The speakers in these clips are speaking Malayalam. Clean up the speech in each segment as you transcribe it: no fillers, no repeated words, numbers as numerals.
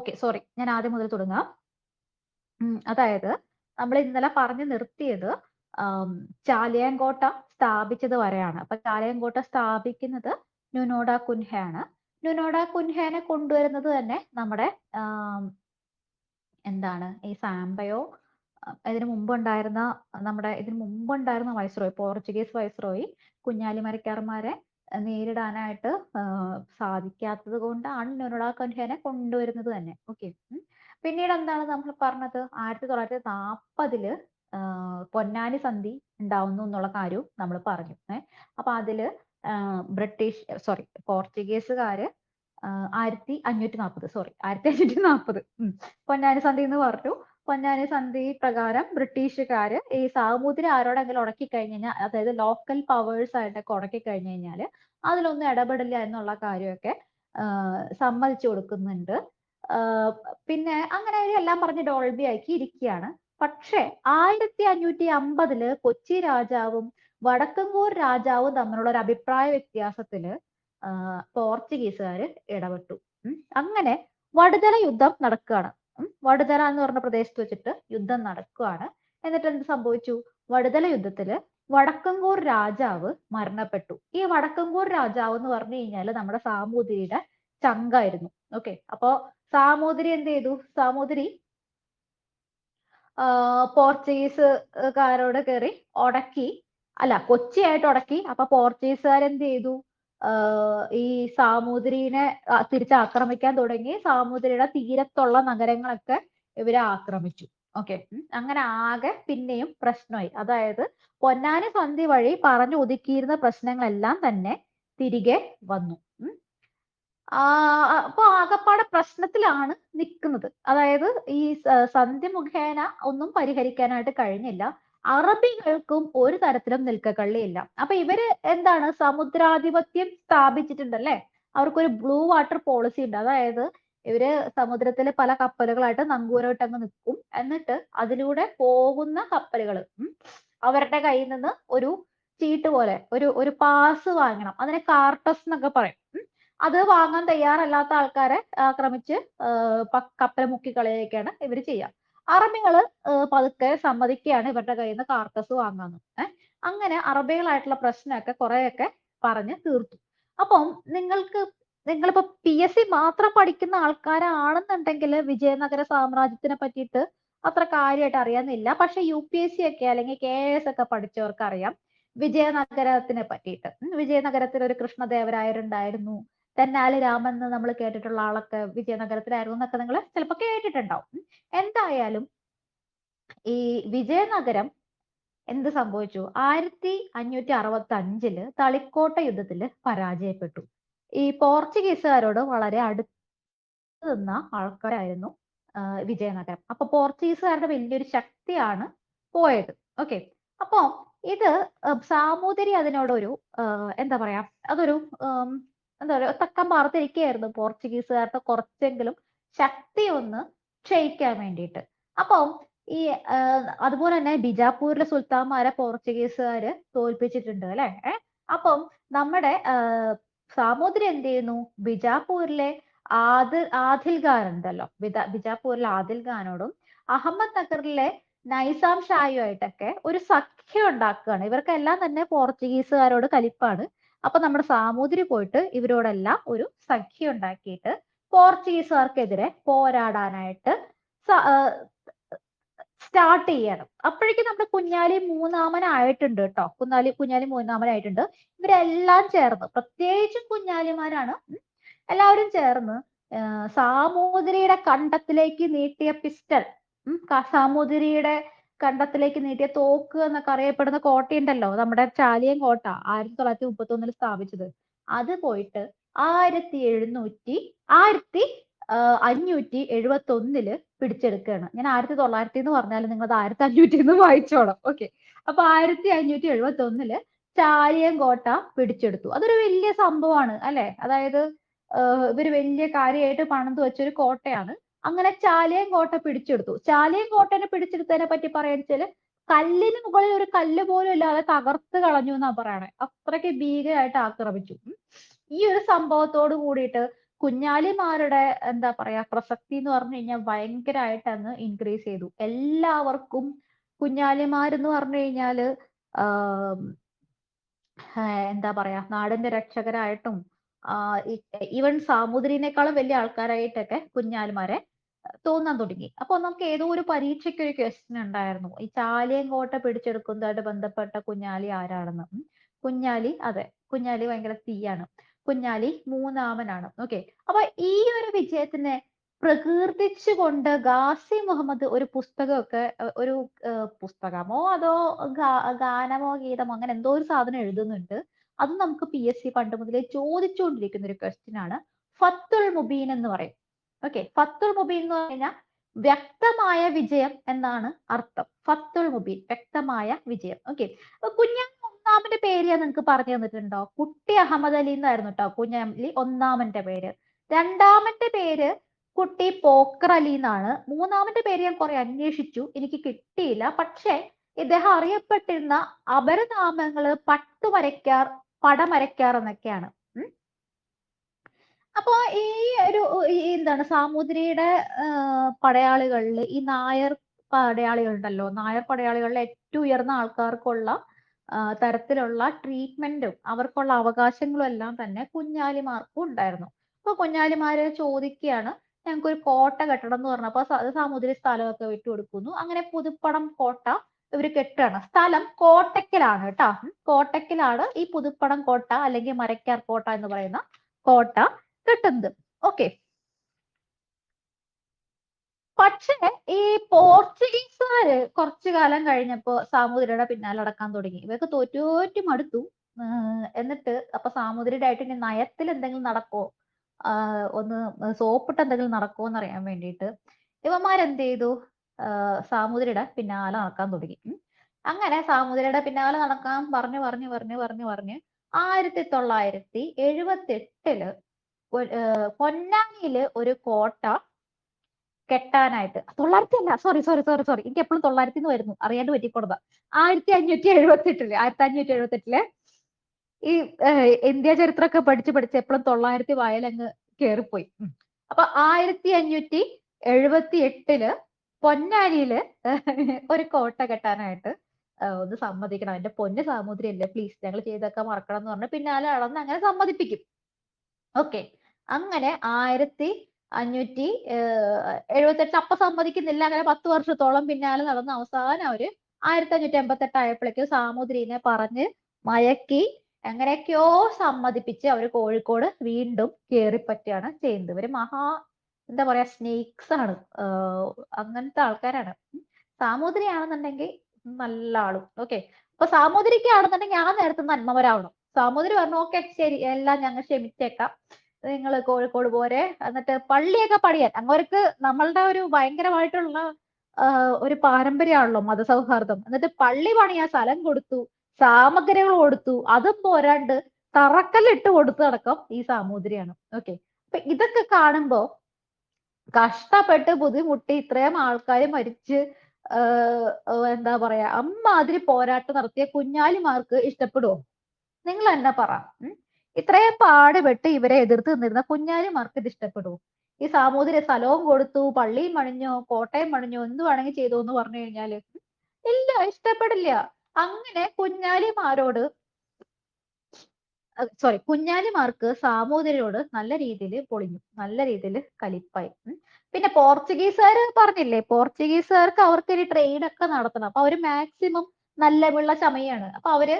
ഓക്കെ, സോറി, ഞാൻ ആദ്യം മുതൽ തുടങ്ങാം. അതായത് നമ്മൾ ഇന്നലെ പറഞ്ഞു നിർത്തിയത് ചാലിയാൻകോട്ട സ്ഥാപിച്ചത് വരെയാണ്. അപ്പൊ ചാലിയാൻകോട്ട സ്ഥാപിക്കുന്നത് നുനോഡ കുൻഹയാണ്. നുനോഡ കുൻഹേനെ കൊണ്ടുവരുന്നത് തന്നെ നമ്മുടെ എന്താണ് ഈ സാംബയോ ഇതിനു മുമ്പുണ്ടായിരുന്ന വൈസ്രോയി, പോർച്ചുഗീസ് വൈസ്രോയി കുഞ്ഞാലിമരക്കാർമാരെ നേരിടാനായിട്ട് സാധിക്കാത്തത് കൊണ്ടാണ് നുനോഡ കുൻഹേനെ കൊണ്ടുവരുന്നത് തന്നെ. ഓക്കെ. പിന്നീട് എന്താണ് നമ്മൾ പറഞ്ഞത്, 1940 പൊന്നാനി സന്ധി ഉണ്ടാവുന്നു എന്നുള്ള കാര്യവും നമ്മൾ പറഞ്ഞു. അപ്പൊ അതില് പോർച്ചുഗീസുകാര് 1540 പൊന്നാനി സന്ധി എന്ന് പറഞ്ഞു. പൊന്നാനി സന്ധി പ്രകാരം ബ്രിട്ടീഷുകാര് ഈ സാമൂതിരി ആരോടെങ്കിലും ഉടക്കി കഴിഞ്ഞ് കഴിഞ്ഞാൽ, അതായത് ലോക്കൽ പവേഴ്സ് ആയിട്ടൊക്കെ ഉടക്കി കഴിഞ്ഞു കഴിഞ്ഞാല് അതിലൊന്നും ഇടപെടില്ല എന്നുള്ള കാര്യമൊക്കെ സമ്മതിച്ചു കൊടുക്കുന്നുണ്ട്. പിന്നെ അങ്ങനെ എല്ലാം പറഞ്ഞ് ഡോൾബി ആക്കി ഇരിക്കുകയാണ്. പക്ഷേ 1550 കൊച്ചി രാജാവും വടക്കങ്കൂർ രാജാവും തമ്മിലുള്ള ഒരു അഭിപ്രായ വ്യത്യാസത്തില് പോർച്ചുഗീസുകാര് ഇടപെട്ടു. അങ്ങനെ വടുതല യുദ്ധം നടക്കുകയാണ്. വടുതല എന്ന് പറഞ്ഞ പ്രദേശത്ത് വെച്ചിട്ട് യുദ്ധം നടക്കുകയാണ്. എന്നിട്ട് എന്ത് സംഭവിച്ചു? വടുതല യുദ്ധത്തില് വടക്കങ്കൂർ രാജാവ് മരണപ്പെട്ടു. ഈ വടക്കങ്കൂർ രാജാവ് എന്ന് പറഞ്ഞു കഴിഞ്ഞാല് നമ്മുടെ സാമൂതിരിയുടെ ചങ്കായിരുന്നു. ഓക്കെ. അപ്പോ സാമൂതിരി എന്ത് ചെയ്തു? സാമൂതിരി പോർച്ചുഗീസുകാരോട് കയറി ഉടക്കി, അല്ല, കൊച്ചിയായിട്ട് ഉടക്കി. അപ്പൊ പോർച്ചുഗീസുകാരെന്ത് ചെയ്തു? ഈ സാമൂതിരിനെ തിരിച്ചാക്രമിക്കാൻ തുടങ്ങി. സാമൂതിരിയുടെ തീരത്തുള്ള നഗരങ്ങളൊക്കെ ഇവരെ ആക്രമിച്ചു. ഓക്കെ. അങ്ങനെ ആകെ പിന്നെയും പ്രശ്നമായി. അതായത് പൊന്നാനി സന്ധി വഴി പറഞ്ഞു ഒതുക്കിയിരുന്ന പ്രശ്നങ്ങളെല്ലാം തന്നെ തിരികെ വന്നു. അപ്പൊ ആകപ്പാടെ പ്രശ്നത്തിലാണ് നിൽക്കുന്നത്. അതായത് ഈ സന്ധി മുഖേന ഒന്നും പരിഹരിക്കാനായിട്ട് കഴിഞ്ഞില്ല. അറബികൾക്കും ഒരു തരത്തിലും നിൽക്കക്കള്ളിയില്ല. അപ്പൊ ഇവര് എന്താണ്, സമുദ്രാധിപത്യം സ്ഥാപിച്ചിട്ടുണ്ടല്ലേ. അവർക്കൊരു ബ്ലൂ വാട്ടർ പോളിസി ഉണ്ട്. അതായത് ഇവര് സമുദ്രത്തിലെ പല കപ്പലുകളായിട്ട് നങ്കൂരമായിട്ട് അങ്ങ് നിൽക്കും. എന്നിട്ട് അതിലൂടെ പോകുന്ന കപ്പലുകൾ അവരുടെ കയ്യിൽ നിന്ന് ഒരു ചീട്ട് പോലെ ഒരു പാസ് വാങ്ങണം. അതിനെ കാർട്ടസ് എന്നൊക്കെ പറയും. അത് വാങ്ങാൻ തയ്യാറല്ലാത്ത ആൾക്കാരെ ആക്രമിച്ച് കപ്പൽ മുക്കിക്കളയൊക്കെയാണ് ഇവർ ചെയ്യുക. അറബികള് പതുക്കെ സമ്മതിക്കുകയാണ് ഇവരുടെ കയ്യിൽ നിന്ന് കാർട്ടസ് വാങ്ങാന്ന്. അങ്ങനെ അറബികളായിട്ടുള്ള പ്രശ്നമൊക്കെ കുറെയൊക്കെ പറഞ്ഞ് തീർത്തു. അപ്പം നിങ്ങളിപ്പോ PSC മാത്രം പഠിക്കുന്ന ആൾക്കാരാണെന്നുണ്ടെങ്കിൽ വിജയനഗര സാമ്രാജ്യത്തിനെ പറ്റിയിട്ട് അത്ര കാര്യമായിട്ട് അറിയാന്നില്ല. പക്ഷെ UPSC ഒക്കെ അല്ലെങ്കിൽ KS ഒക്കെ പഠിച്ചവർക്ക് അറിയാം വിജയനഗരത്തിനെ പറ്റിയിട്ട്. വിജയനഗരത്തിൽ ഒരു കൃഷ്ണദേവരായരുണ്ടായിരുന്നു. തെന്നാലി രാമൻ എന്ന് നമ്മൾ കേട്ടിട്ടുള്ള ആളൊക്കെ വിജയനഗരത്തിലായിരുന്നു എന്നൊക്കെ നിങ്ങൾ ചിലപ്പോൾ കേട്ടിട്ടുണ്ടാവും. എന്തായാലും ഈ വിജയനഗരം എന്ത് സംഭവിച്ചു? 1565 തളിക്കോട്ട യുദ്ധത്തില് പരാജയപ്പെട്ടു. ഈ പോർച്ചുഗീസുകാരോട് വളരെ അടുത്ത് നിന്ന ആൾക്കാരായിരുന്നു വിജയനഗരം. അപ്പൊ പോർച്ചുഗീസുകാരുടെ വലിയൊരു ശക്തിയാണ് പോയത്. ഓക്കെ. അപ്പൊ ഇത് സാമൂതിരി അതിനോടൊരു എന്താ പറയാ, അതൊരു എന്താ പറയുക, തക്കം പാർത്തിരിക്കുകയായിരുന്നു പോർച്ചുഗീസുകാരുടെ കുറച്ചെങ്കിലും ശക്തി ഒന്ന് ക്ഷയിക്കാൻ വേണ്ടിയിട്ട്. അപ്പം ഈ അതുപോലെ തന്നെ ബിജാപ്പൂരിലെ സുൽത്താൻമാരെ പോർച്ചുഗീസുകാര് തോൽപ്പിച്ചിട്ടുണ്ട് അല്ലെ. അപ്പം നമ്മുടെ സാമൂതിരി എന്ത് ചെയ്യുന്നു? ബിജാപ്പൂരിലെ ആദിൽ ഖാൻ ഉണ്ടല്ലോ, ബിജാപ്പൂരിലെ ആദിൽ ഖാനോടും അഹമ്മദ് നഗറിലെ നൈസാം ഷായുമായിട്ടൊക്കെ ഒരു സഖ്യം ഉണ്ടാക്കുകയാണ്. ഇവർക്കെല്ലാം തന്നെ പോർച്ചുഗീസുകാരോട് കലിപ്പാണ്. അപ്പൊ നമ്മുടെ സാമൂതിരി പോയിട്ട് ഇവരോടെല്ലാം ഒരു സഖ്യം ഉണ്ടാക്കിയിട്ട് പോർച്ചുഗീസുകാർക്കെതിരെ പോരാടാനായിട്ട് സ്റ്റാർട്ട് ചെയ്യണം. അപ്പോഴേക്കും നമ്മുടെ കുഞ്ഞാലി മൂന്നാമനായിട്ടുണ്ട് കേട്ടോ. കുഞ്ഞാലി മൂന്നാമനായിട്ടുണ്ട്. ഇവരെല്ലാം ചേർന്ന്, പ്രത്യേകിച്ചും കുഞ്ഞാലിമാരാണ്, എല്ലാവരും ചേർന്ന് സാമൂതിരിയുടെ കണ്ടത്തിലേക്ക് നീട്ടിയ പിസ്റ്റൽ, സാമൂതിരിയുടെ കണ്ടത്തിലേക്ക് നീട്ടിയ തോക്ക് എന്നൊക്കെ അറിയപ്പെടുന്ന കോട്ടയുണ്ടല്ലോ, നമ്മുടെ ചാലിയൻ കോട്ട 1931 സ്ഥാപിച്ചത്. അത് പോയിട്ട് 1571 പിടിച്ചെടുക്കുകയാണ്. ഞാൻ 1900 എന്ന് പറഞ്ഞാൽ നിങ്ങൾ 1500 എന്ന് വായിച്ചോളാം. ഓക്കെ. അപ്പൊ 1571 ചാലിയൻ കോട്ട പിടിച്ചെടുത്തു. അതൊരു വലിയ സംഭവമാണ് അല്ലെ. അതായത് ഇവര് വലിയ കാര്യമായിട്ട് പണിത് വെച്ചൊരു കോട്ടയാണ്. അങ്ങനെ ചാലിയൻ കോട്ട പിടിച്ചെടുത്തു. ചാലിയൻ കോട്ടനെ പിടിച്ചെടുത്തതിനെ പറ്റി പറയാന്ന് കല്ലിന് മുകളിൽ ഒരു കല്ല് പോലും ഇല്ലാതെ തകർത്ത് കളഞ്ഞു എന്നാ പറയണേ. അത്രയ്ക്ക് ഭീകരമായിട്ട് ആക്രമിച്ചു. ഈ ഒരു സംഭവത്തോട് കൂടിയിട്ട് കുഞ്ഞാലിമാരുടെ എന്താ പറയാ പ്രസക്തി എന്ന് പറഞ്ഞു കഴിഞ്ഞാൽ ഭയങ്കരമായിട്ട് അങ്ങ് ഇൻക്രീസ് ചെയ്തു. എല്ലാവർക്കും കുഞ്ഞാലിമാരെന്ന് പറഞ്ഞു കഴിഞ്ഞാല് എന്താ പറയാ നാടിന്റെ രക്ഷകരായിട്ടും ഈവൻ സാമൂതിരിനേക്കാളും വലിയ ആൾക്കാരായിട്ടൊക്കെ കുഞ്ഞാലിമാരെ തോന്നാൻ തുടങ്ങി. അപ്പൊ നമുക്ക് ഏതോ ഒരു പരീക്ഷയ്ക്ക് ഒരു ക്വസ്റ്റ്യൻ ഉണ്ടായിരുന്നു, ഈ ചാലിയം കോട്ട പിടിച്ചെടുക്കുന്നതായിട്ട് ബന്ധപ്പെട്ട കുഞ്ഞാലി ആരാണെന്ന്. കുഞ്ഞാലി, അതെ, കുഞ്ഞാലി ഭയങ്കര തീയാണ്. കുഞ്ഞാലി മൂന്നാമനാണ്. ഓക്കെ. അപ്പൊ ഈ ഒരു വിജയത്തിനെ പ്രകീർത്തിച്ചുകൊണ്ട് ഗാസി മുഹമ്മദ് ഒരു പുസ്തകമൊക്കെ ഒരു പുസ്തകമോ അതോ ഗാനമോ ഗീതമോ അങ്ങനെ എന്തോ ഒരു സാധനം എഴുതുന്നുണ്ട്. അത് നമുക്ക് PSC പണ്ട് മുതലേ ചോദിച്ചുകൊണ്ടിരിക്കുന്ന ഒരു ക്വസ്റ്റ്യൻ ആണ്. ഫത്തുൽ മുബീൻ എന്ന് പറയും. ഓക്കെ. ഫത്തുൽ മുബീൻ എന്ന് പറഞ്ഞാൽ വ്യക്തമായ വിജയം എന്നാണ് അർത്ഥം. ഫത്തുൽ മുബീൻ, വ്യക്തമായ വിജയം. ഓക്കെ. കുഞ്ഞാലി ഒന്നാമന്റെ പേര് ഞാൻ നിങ്ങൾക്ക് പറഞ്ഞു തന്നിട്ടുണ്ടോ? കുട്ടി അഹമ്മദ് അലി എന്നായിരുന്നു കേട്ടോ കുഞ്ഞാലി ഒന്നാമന്റെ പേര്. രണ്ടാമന്റെ പേര് കുട്ടി പോക്കർ അലി എന്നാണ്. മൂന്നാമന്റെ പേര് ഞാൻ കുറെ അന്വേഷിച്ചു, എനിക്ക് കിട്ടിയില്ല. പക്ഷെ ഇദ്ദേഹം അറിയപ്പെട്ടിരുന്ന അപരനാമങ്ങള് പട്ടുമരയ്ക്കാർ, പടമരയ്ക്കാർ എന്നൊക്കെയാണ്. അപ്പൊ ഈ ഒരു എന്താണ് സാമൂതിരിയുടെ പടയാളികളിൽ ഈ നായർ പടയാളികൾ ഉണ്ടല്ലോ, നായർ പടയാളികളിലെ ഏറ്റവും ഉയർന്ന ആൾക്കാർക്കുള്ള തരത്തിലുള്ള ട്രീറ്റ്മെന്റും അവർക്കുള്ള അവകാശങ്ങളും എല്ലാം തന്നെ കുഞ്ഞാലിമാർക്കും ഉണ്ടായിരുന്നു. അപ്പൊ കുഞ്ഞാലിമാര് ചോദിക്കുകയാണ്, ഞങ്ങൾക്ക് ഒരു കോട്ട കെട്ടണം എന്ന് പറഞ്ഞപ്പോ സാമൂതിരി സ്ഥലമൊക്കെ വിട്ടുകൊടുക്കുന്നു. അങ്ങനെ പുതുപ്പടം കോട്ട ഇവര് കെട്ടുകയാണ്. സ്ഥലം കോട്ടയ്ക്കലാണ് കേട്ടോ. കോട്ടയ്ക്കലാണ് ഈ പുതുപ്പടം കോട്ട അല്ലെങ്കിൽ മരക്കാർ കോട്ട എന്ന് പറയുന്ന കോട്ട കിട്ടുന്നത്. ഓക്കെ. പക്ഷേ ഈ പോർച്ചുഗീസുകാര് കുറച്ചു കാലം കഴിഞ്ഞപ്പോ സാമൂതിരിയുടെ പിന്നാലെ നടക്കാൻ തുടങ്ങി. ഇവർക്ക് തോറ്റു മടുത്തു. എന്നിട്ട് അപ്പൊ സാമൂതിരിയുടെ ഇനി നയത്തിൽ എന്തെങ്കിലും നടക്കോ, ഒന്ന് സോപ്പിട്ട് എന്തെങ്കിലും നടക്കുമോ എന്ന് അറിയാൻ വേണ്ടിയിട്ട് ഇവന്മാരെന്ത് ചെയ്തു, സാമൂതിരിയുടെ പിന്നാലെ നടക്കാൻ തുടങ്ങി. അങ്ങനെ സാമൂതിരിയുടെ പിന്നാലെ നടക്കാൻ പറഞ്ഞു 1978 പൊന്നാനിയില് ഒരു കോട്ട കെട്ടാനായിട്ട്, 900 അല്ല, സോറി, എനിക്ക് എപ്പോഴും 900 വരുന്നു, അറിയാണ്ട് പറ്റിക്കൊടുത്ത. 1578 ഈ ഇന്ത്യ ചരിത്രമൊക്കെ പഠിച്ച് എപ്പോഴും 900 വായലങ്ങ് കേറിപ്പോയി. അപ്പൊ 1578 പൊന്നാനിയില് ഒരു കോട്ട കെട്ടാനായിട്ട് ഒന്ന് സമ്മതിക്കണം, എന്റെ പൊന്ന് സാമൂതിരി അല്ലേ, പ്ലീസ് ഞങ്ങൾ ചെയ്തൊക്കെ മറക്കണം എന്ന് പറഞ്ഞ് പിന്നാലെ നടന്ന് അങ്ങനെ സമ്മതിപ്പിക്കും. ഓക്കെ. അങ്ങനെ 1578 അപ്പൊ സമ്മതിക്കുന്നില്ല. അങ്ങനെ 10 വർഷത്തോളം പിന്നാലെ നടന്ന് അവസാനം അവര് 1588 ആയപ്പോഴേക്കും സാമൂതിരിനെ പറഞ്ഞ് മയക്കി എങ്ങനെയൊക്കെയോ സമ്മതിപ്പിച്ച് അവര് കോഴിക്കോട് വീണ്ടും കേറിപ്പറ്റുകയാണ് ചെയ്യുന്നത്. ഇവര് എന്താ പറയാ സ്നേക്സ് ആണ്, അങ്ങനത്തെ ആൾക്കാരാണ്. സാമൂതിരി ആണെന്നുണ്ടെങ്കിൽ നല്ല ആളും. ഓക്കെ. അപ്പൊ സാമൂതിരിക്ക് ആണെന്നുണ്ടെങ്കിൽ ആ നേരത്തെ നന്മവരാവണം. സാമൂതിരി പറഞ്ഞു ഓക്കെ ശരി എല്ലാം ഞങ്ങൾ ക്ഷമിച്ചേക്കാം, നിങ്ങൾ കോഴിക്കോട് പോരെ, എന്നിട്ട് പള്ളിയൊക്കെ പണിയാൻ. അങ്ങവർക്ക് നമ്മളുടെ ഒരു ഭയങ്കരമായിട്ടുള്ള ഒരു പാരമ്പര്യമാണല്ലോ മതസൗഹാർദ്ദം. എന്നിട്ട് പള്ളി പണിയാൻ സ്ഥലം കൊടുത്തു, സാമഗ്രികൾ കൊടുത്തു, അതും പോരാണ്ട് തറക്കല്ലിട്ട് കൊടുത്തടക്കം ഈ സാമൂതിരിയാണ്. ഓക്കെ. അപ്പൊ ഇതൊക്കെ കാണുമ്പോ കഷ്ടപ്പെട്ട് ബുദ്ധിമുട്ടി ഇത്രയും ആൾക്കാർ മരിച്ച് എന്താ പറയാ അമ്മാതിരി പോരാട്ടം നടത്തിയ കുഞ്ഞാലിമാർക്ക് ഇഷ്ടപ്പെടുവോ? നിങ്ങൾ തന്നെ പറ. ഇത്രയും പാടുപെട്ട് ഇവരെ എതിർത്ത് നിന്നിരുന്ന കുഞ്ഞാലിമാർക്ക് ഇത് ഇഷ്ടപ്പെടുവോ? ഈ സാമൂതിരി സ്ഥലവും കൊടുത്തു, പള്ളിയും പണിഞ്ഞോ, കോട്ടയം പണിഞ്ഞോ, എന്ത് വേണമെങ്കിൽ ചെയ്തു എന്ന് പറഞ്ഞു കഴിഞ്ഞാല് ഇല്ല, ഇഷ്ടപ്പെടില്ല. അങ്ങനെ കുഞ്ഞാലിമാർക്ക് സാമൂതിരിയോട് നല്ല രീതിയിൽ പൊളിഞ്ഞു, നല്ല രീതിയിൽ കലിപ്പായി. പിന്നെ പോർച്ചുഗീസുകാർ പറഞ്ഞില്ലേ, പോർച്ചുഗീസുകാർക്ക് അവർക്കൊരു ട്രേഡ് ഒക്കെ നടത്തണം. അപ്പൊ അവര് മാക്സിമം നല്ല വെള്ള ചമയാണ്. അപ്പൊ അവര്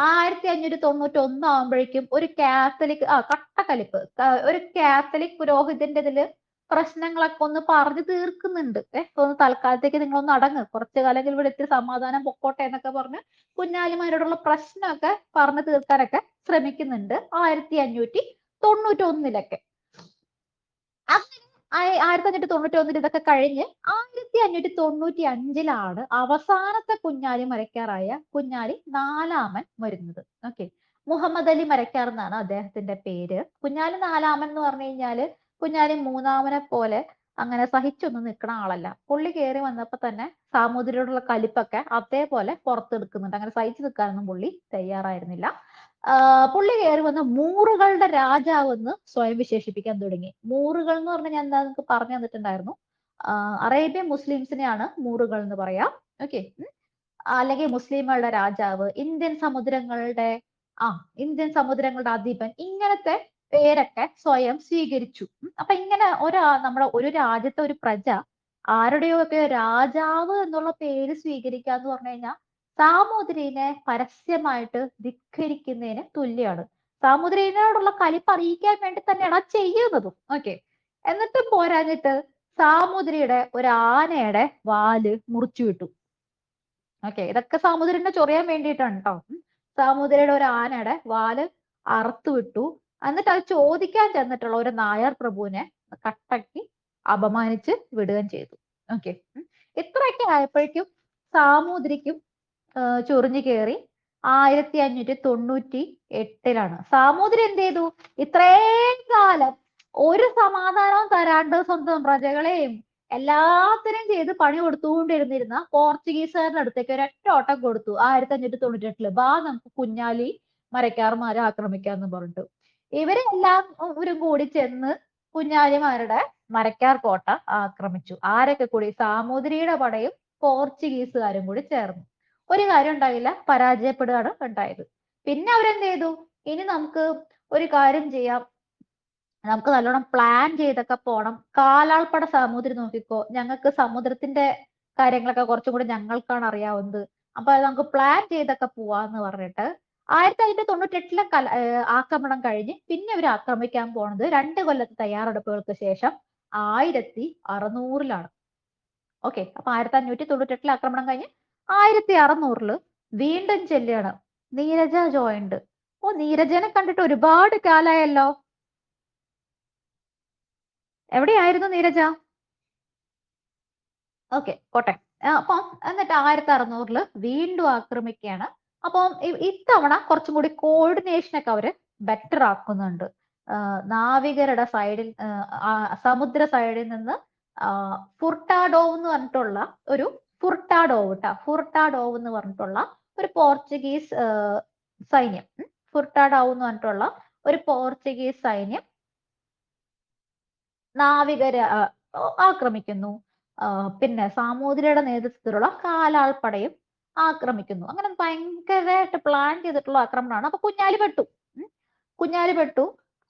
1591 ആകുമ്പോഴേക്കും ഒരു കാത്തലിക് കട്ടക്കലിപ്പ് ഒരു കാത്തലിക് പുരോഹിതന്റെ ഇതില് പ്രശ്നങ്ങളൊക്കെ ഒന്ന് പറഞ്ഞു തീർക്കുന്നുണ്ട്. ഒന്ന് തൽക്കാലത്തേക്ക് നിങ്ങളൊന്ന് അടങ്ങ്, കുറച്ചു കാലമെങ്കിലും ഇവിടെ ഇത്തിരി സമാധാനം പൊക്കോട്ടെ എന്നൊക്കെ പറഞ്ഞ് കുഞ്ഞാലിമാരോടുള്ള പ്രശ്നമൊക്കെ പറഞ്ഞു തീർക്കാനൊക്കെ ശ്രമിക്കുന്നുണ്ട് 1591 അങ്ങനെ 1591 ഇതൊക്കെ കഴിഞ്ഞ് 1595 അവസാനത്തെ കുഞ്ഞാലി മരക്കാറായ കുഞ്ഞാലി നാലാമൻ വരുന്നത്. ഓക്കെ. മുഹമ്മദ് അലി മരക്കാർ എന്നാണ് അദ്ദേഹത്തിന്റെ പേര്. കുഞ്ഞാലി നാലാമൻ എന്ന് പറഞ്ഞു കഴിഞ്ഞാല് കുഞ്ഞാലി മൂന്നാമനെ പോലെ അങ്ങനെ സഹിച്ചൊന്നും നിൽക്കുന്ന ആളല്ല. പുള്ളി കയറി വന്നപ്പോ തന്നെ സാമൂതിരിയോടുള്ള കലിപ്പൊക്കെ അതേപോലെ പുറത്തെടുക്കുന്നുണ്ട്. അങ്ങനെ സഹിച്ചു നിൽക്കാനൊന്നും പുള്ളി തയ്യാറായിരുന്നില്ല. പുള്ളി കയറി വന്ന് മൂറുകളുടെ രാജാവ് എന്ന് സ്വയം വിശേഷിപ്പിക്കാൻ തുടങ്ങി. മൂറുകൾ എന്ന് പറഞ്ഞാൽ ഞാൻ എന്താ നിങ്ങൾക്ക് പറഞ്ഞു തന്നിട്ടുണ്ടായിരുന്നു. അറേബ്യൻ മുസ്ലിംസിനെയാണ് മൂറുകൾ എന്ന് പറയാം. ഓക്കെ. അല്ലെങ്കിൽ മുസ്ലിങ്ങളുടെ രാജാവ്, ഇന്ത്യൻ സമുദ്രങ്ങളുടെ അധിപൻ, ഇങ്ങനത്തെ പേരൊക്കെ സ്വയം സ്വീകരിച്ചു. അപ്പൊ ഇങ്ങനെ നമ്മുടെ ഒരു രാജ്യത്തെ ഒരു പ്രജ ആരുടെയോ ഒക്കെ രാജാവ് എന്നുള്ള പേര് സ്വീകരിക്കുക എന്ന് പറഞ്ഞു കഴിഞ്ഞാൽ സാമൂതിരിനെ പരസ്യമായിട്ട് ധിക്കരിക്കുന്നതിന് തുല്യമാണ്. സാമൂതിരിനോടുള്ള കലിപ്പ് അറിയിക്കാൻ വേണ്ടി തന്നെയാണ് അത് ചെയ്യുന്നതും. ഓക്കെ. എന്നിട്ടും പോരാഞ്ഞിട്ട് സാമൂതിരിയുടെ ഒരു ആനയുടെ വാല് മുറിച്ചു വിട്ടു. ഓക്കെ. ഇതൊക്കെ സാമൂതിരിനെ ചൊറിയാൻ വേണ്ടിയിട്ടാണ് കേട്ടോ. സാമൂതിരിയുടെ ഒരു ആനയുടെ വാല് അറുത്തു വിട്ടു. എന്നിട്ട് അത് ചോദിക്കാൻ ചെന്നിട്ടുള്ള ഒരു നായർ പ്രഭുവിനെ കട്ടക്കി അപമാനിച്ച് വിടുകയും ചെയ്തു. ഓക്കെ. ഇത്രയൊക്കെ ആയപ്പോഴേക്കും സാമൂതിരിക്കും ചൊറിഞ്ഞു കയറി. 1598 സാമൂതിരി എന്ത് ചെയ്തു? ഇത്രയും കാലം ഒരു സമാധാനവും തരാണ്ട് സ്വന്തം പ്രജകളെയും എല്ലാത്തിനും ചെയ്ത് പണി കൊടുത്തുകൊണ്ടിരുന്നിരുന്ന പോർച്ചുഗീസുകാരുടെ അടുത്തേക്ക് ഒരൊറ്റ ഓട്ടം കൊടുത്തു 1598. ബാ നമുക്ക് കുഞ്ഞാലി മരക്കാർമാരെ ആക്രമിക്കാന്ന് പറഞ്ഞിട്ട് ഇവരെല്ലാം ഇവരും കൂടി ചെന്ന് കുഞ്ഞാലിമാരുടെ മരക്കാർ കോട്ട ആക്രമിച്ചു. ആരൊക്കെ കൂടി? സാമൂതിരിയുടെ പടയും പോർച്ചുഗീസുകാരും കൂടി ചേർന്നു. ഒരു കാര്യം ഉണ്ടായില്ല, പരാജയപ്പെടുകയാണ് ഉണ്ടായത്. പിന്നെ അവരെന്ത് ചെയ്തു? ഇനി നമുക്ക് ഒരു കാര്യം ചെയ്യാം, നമുക്ക് നല്ലോണം പ്ലാൻ ചെയ്തൊക്കെ പോണം. കാലാൾപ്പട സാമൂതിരി നോക്കിക്കോ, ഞങ്ങൾക്ക് സമുദ്രത്തിന്റെ കാര്യങ്ങളൊക്കെ കുറച്ചും കൂടി ഞങ്ങൾക്കാണ് അറിയാവുന്നത്, അപ്പൊ അത് നമുക്ക് പ്ലാൻ ചെയ്തൊക്കെ പോവാന്ന് പറഞ്ഞിട്ട് 1598 ആക്രമണം കഴിഞ്ഞ് പിന്നെ അവർ ആക്രമിക്കാൻ പോണത് 2 കൊല്ലത്തെ തയ്യാറെടുപ്പുകൾക്ക് ശേഷം 1600 ഓക്കെ. അപ്പൊ 1598 ആക്രമണം കഴിഞ്ഞ് 1600 വീണ്ടും ചെല്ലുകയാണ്. നീരജ ജോയിന്റ്. നീരജനെ കണ്ടിട്ട് ഒരുപാട് കാലായല്ലോ. എവിടെയായിരുന്നു നീരജ? ഓക്കെ, പോട്ടെ. അപ്പം എന്നിട്ട് 1600 വീണ്ടും ആക്രമിക്കുകയാണ്. അപ്പം ഇത്തവണ കുറച്ചും കൂടി കോർഡിനേഷൻ ഒക്കെ അവര് ബെറ്റർ ആക്കുന്നുണ്ട്. നാവികരുടെ സൈഡിൽ, സമുദ്ര സൈഡിൽ നിന്ന് ഫുർട്ടാഡോവ് എന്ന് പറഞ്ഞിട്ടുള്ള ഒരു ഫുർട്ടാഡോവ് എന്ന് പറഞ്ഞിട്ടുള്ള ഒരു പോർച്ചുഗീസ് സൈന്യം, ഫുർട്ടാഡോവ് എന്ന് പറഞ്ഞിട്ടുള്ള ഒരു പോർച്ചുഗീസ് സൈന്യം നാവികരെ ആക്രമിക്കുന്നു. പിന്നെ സാമൂതിരിയുടെ നേതൃത്വത്തിലുള്ള കാലാൾപ്പടയും ആക്രമിക്കുന്നു. അങ്ങനെ ഭയങ്കരമായിട്ട് പ്ലാൻ ചെയ്തിട്ടുള്ള ആക്രമണമാണ്. അപ്പൊ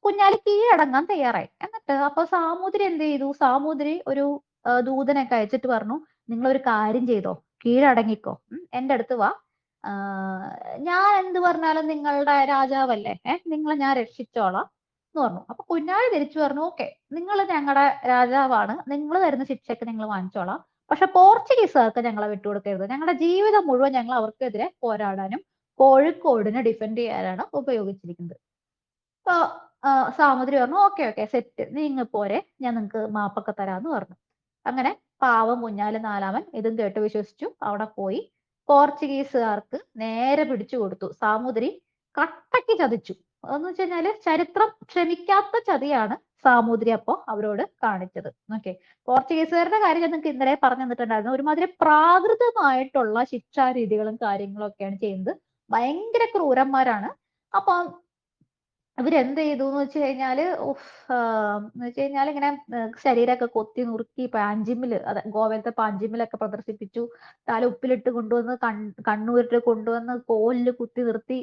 കുഞ്ഞാലി കീഴടങ്ങാൻ തയ്യാറായി. എന്നിട്ട് അപ്പൊ സാമൂതിരി എന്ത് ചെയ്തു? സാമൂതിരി ഒരു ദൂതനൊക്കെ അയച്ചിട്ട് പറഞ്ഞു, നിങ്ങളൊരു കാര്യം ചെയ്തോ, കീഴടങ്ങിക്കോ, എന്റെ അടുത്ത് വാ, ഞാൻ എന്ത് പറഞ്ഞാലും നിങ്ങളുടെ രാജാവല്ലേ, നിങ്ങളെ ഞാൻ രക്ഷിച്ചോളാം എന്ന് പറഞ്ഞു. അപ്പൊ കുഞ്ഞാലി തിരിച്ചു പറഞ്ഞു, ഓക്കെ, നിങ്ങൾ ഞങ്ങളുടെ രാജാവാണ്, നിങ്ങൾ തരുന്ന ശിക്ഷയൊക്കെ നിങ്ങൾ വാങ്ങിച്ചോളാം, പക്ഷെ പോർച്ചുഗീസുകാർക്ക് ഞങ്ങളെ വിട്ടുകൊടുക്കരുത്. ഞങ്ങളുടെ ജീവിതം മുഴുവൻ ഞങ്ങൾ അവർക്കെതിരെ പോരാടാനും കോഴിക്കോടിനെ ഡിഫെൻഡ് ചെയ്യാനാണ് ഉപയോഗിച്ചിരിക്കുന്നത്. അപ്പൊ സാമൂതിരി പറഞ്ഞു, ഓക്കെ ഓക്കെ സെറ്റ്, നീങ്ങ പോരെ, ഞാൻ നിങ്ങൾക്ക് മാപ്പൊക്കെ തരാന്ന് പറഞ്ഞു. അങ്ങനെ പാവം കുഞ്ഞാലി നാലാമൻ ഇതും കേട്ട് വിശ്വസിച്ചു. അവിടെ പോയി പോർച്ചുഗീസുകാർക്ക് നേരെ പിടിച്ചു കൊടുത്തു. സാമൂതിരി കട്ടയ്ക്ക് ചതിച്ചു. എന്ന് വെച്ച് കഴിഞ്ഞാല് ചരിത്രം ക്ഷമിക്കാത്ത ചതിയാണ് സാമൂതിരി അപ്പോ അവരോട് കാണിച്ചത്. ഓക്കെ. പോർച്ചുഗീസുകാരുടെ കാര്യം ഞാൻ നിങ്ങൾക്ക് ഇന്നലെ പറഞ്ഞു തന്നിട്ടുണ്ടായിരുന്നു. ഒരുമാതിരി പ്രാകൃതമായിട്ടുള്ള ശിക്ഷാരീതികളും കാര്യങ്ങളും ഒക്കെയാണ് ചെയ്യുന്നത്. ഭയങ്കര ക്രൂരന്മാരാണ്. അപ്പം ഇവരെന്ത് ചെയ്തു എന്ന് വെച്ച് കഴിഞ്ഞാല് ഇങ്ങനെ ശരീരമൊക്കെ കൊത്തി നുറുക്കി പാഞ്ചിമില്, അതെ ഗോവയിലത്തെ പാഞ്ചിമിലൊക്കെ പ്രദർശിപ്പിച്ചു. തല ഉപ്പിലിട്ട് കൊണ്ടുവന്ന് കണ്ണൂരിട്ട് കൊണ്ടുവന്ന് കോലില് കുത്തി നിർത്തി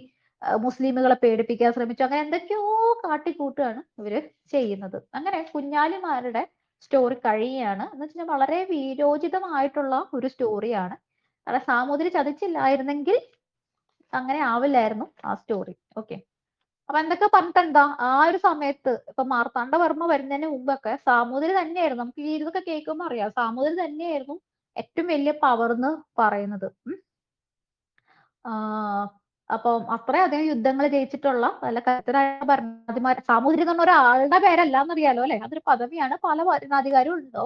മുസ്ലിമുകളെ പേടിപ്പിക്കാൻ ശ്രമിച്ചു. അങ്ങനെ എന്തൊക്കെയോ കാട്ടിക്കൂട്ടുകയാണ് ഇവര് ചെയ്യുന്നത്. അങ്ങനെ കുഞ്ഞാലിമാരുടെ സ്റ്റോറി കഴിയുകയാണ്. എന്ന് വെച്ചാൽ വളരെ വീരോചിതമായിട്ടുള്ള ഒരു സ്റ്റോറിയാണ്. അല്ല, സാമൂതിരി ചതിച്ചില്ലായിരുന്നെങ്കിൽ അങ്ങനെ ആവില്ലായിരുന്നു ആ സ്റ്റോറി. ഓക്കെ. അപ്പൊ എന്തൊക്കെ പറഞ്ഞിട്ടെന്താ, ആ ഒരു സമയത്ത് ഇപ്പൊ മാർത്താണ്ഡവർമ്മ വരുന്നതിന് മുമ്പൊക്കെ സാമൂതിരി തന്നെയായിരുന്നു, നമുക്ക് ഈ ഇതൊക്കെ കേൾക്കുമ്പോൾ അറിയാം, സാമൂതിരി തന്നെയായിരുന്നു ഏറ്റവും വലിയ പവർ എന്ന് പറയുന്നത്. അപ്പം അത്രയധികം യുദ്ധങ്ങൾ ജയിച്ചിട്ടുള്ള നല്ല കരുത്തരായ ഭരണാധിമാർ. സാമൂതിരി എന്ന് പറഞ്ഞ ഒരാളുടെ പേരല്ല എന്നറിയാലോ അല്ലെ, അതൊരു പദവിയാണ്, പല ഭരണാധികാരിയും ഉണ്ടോ.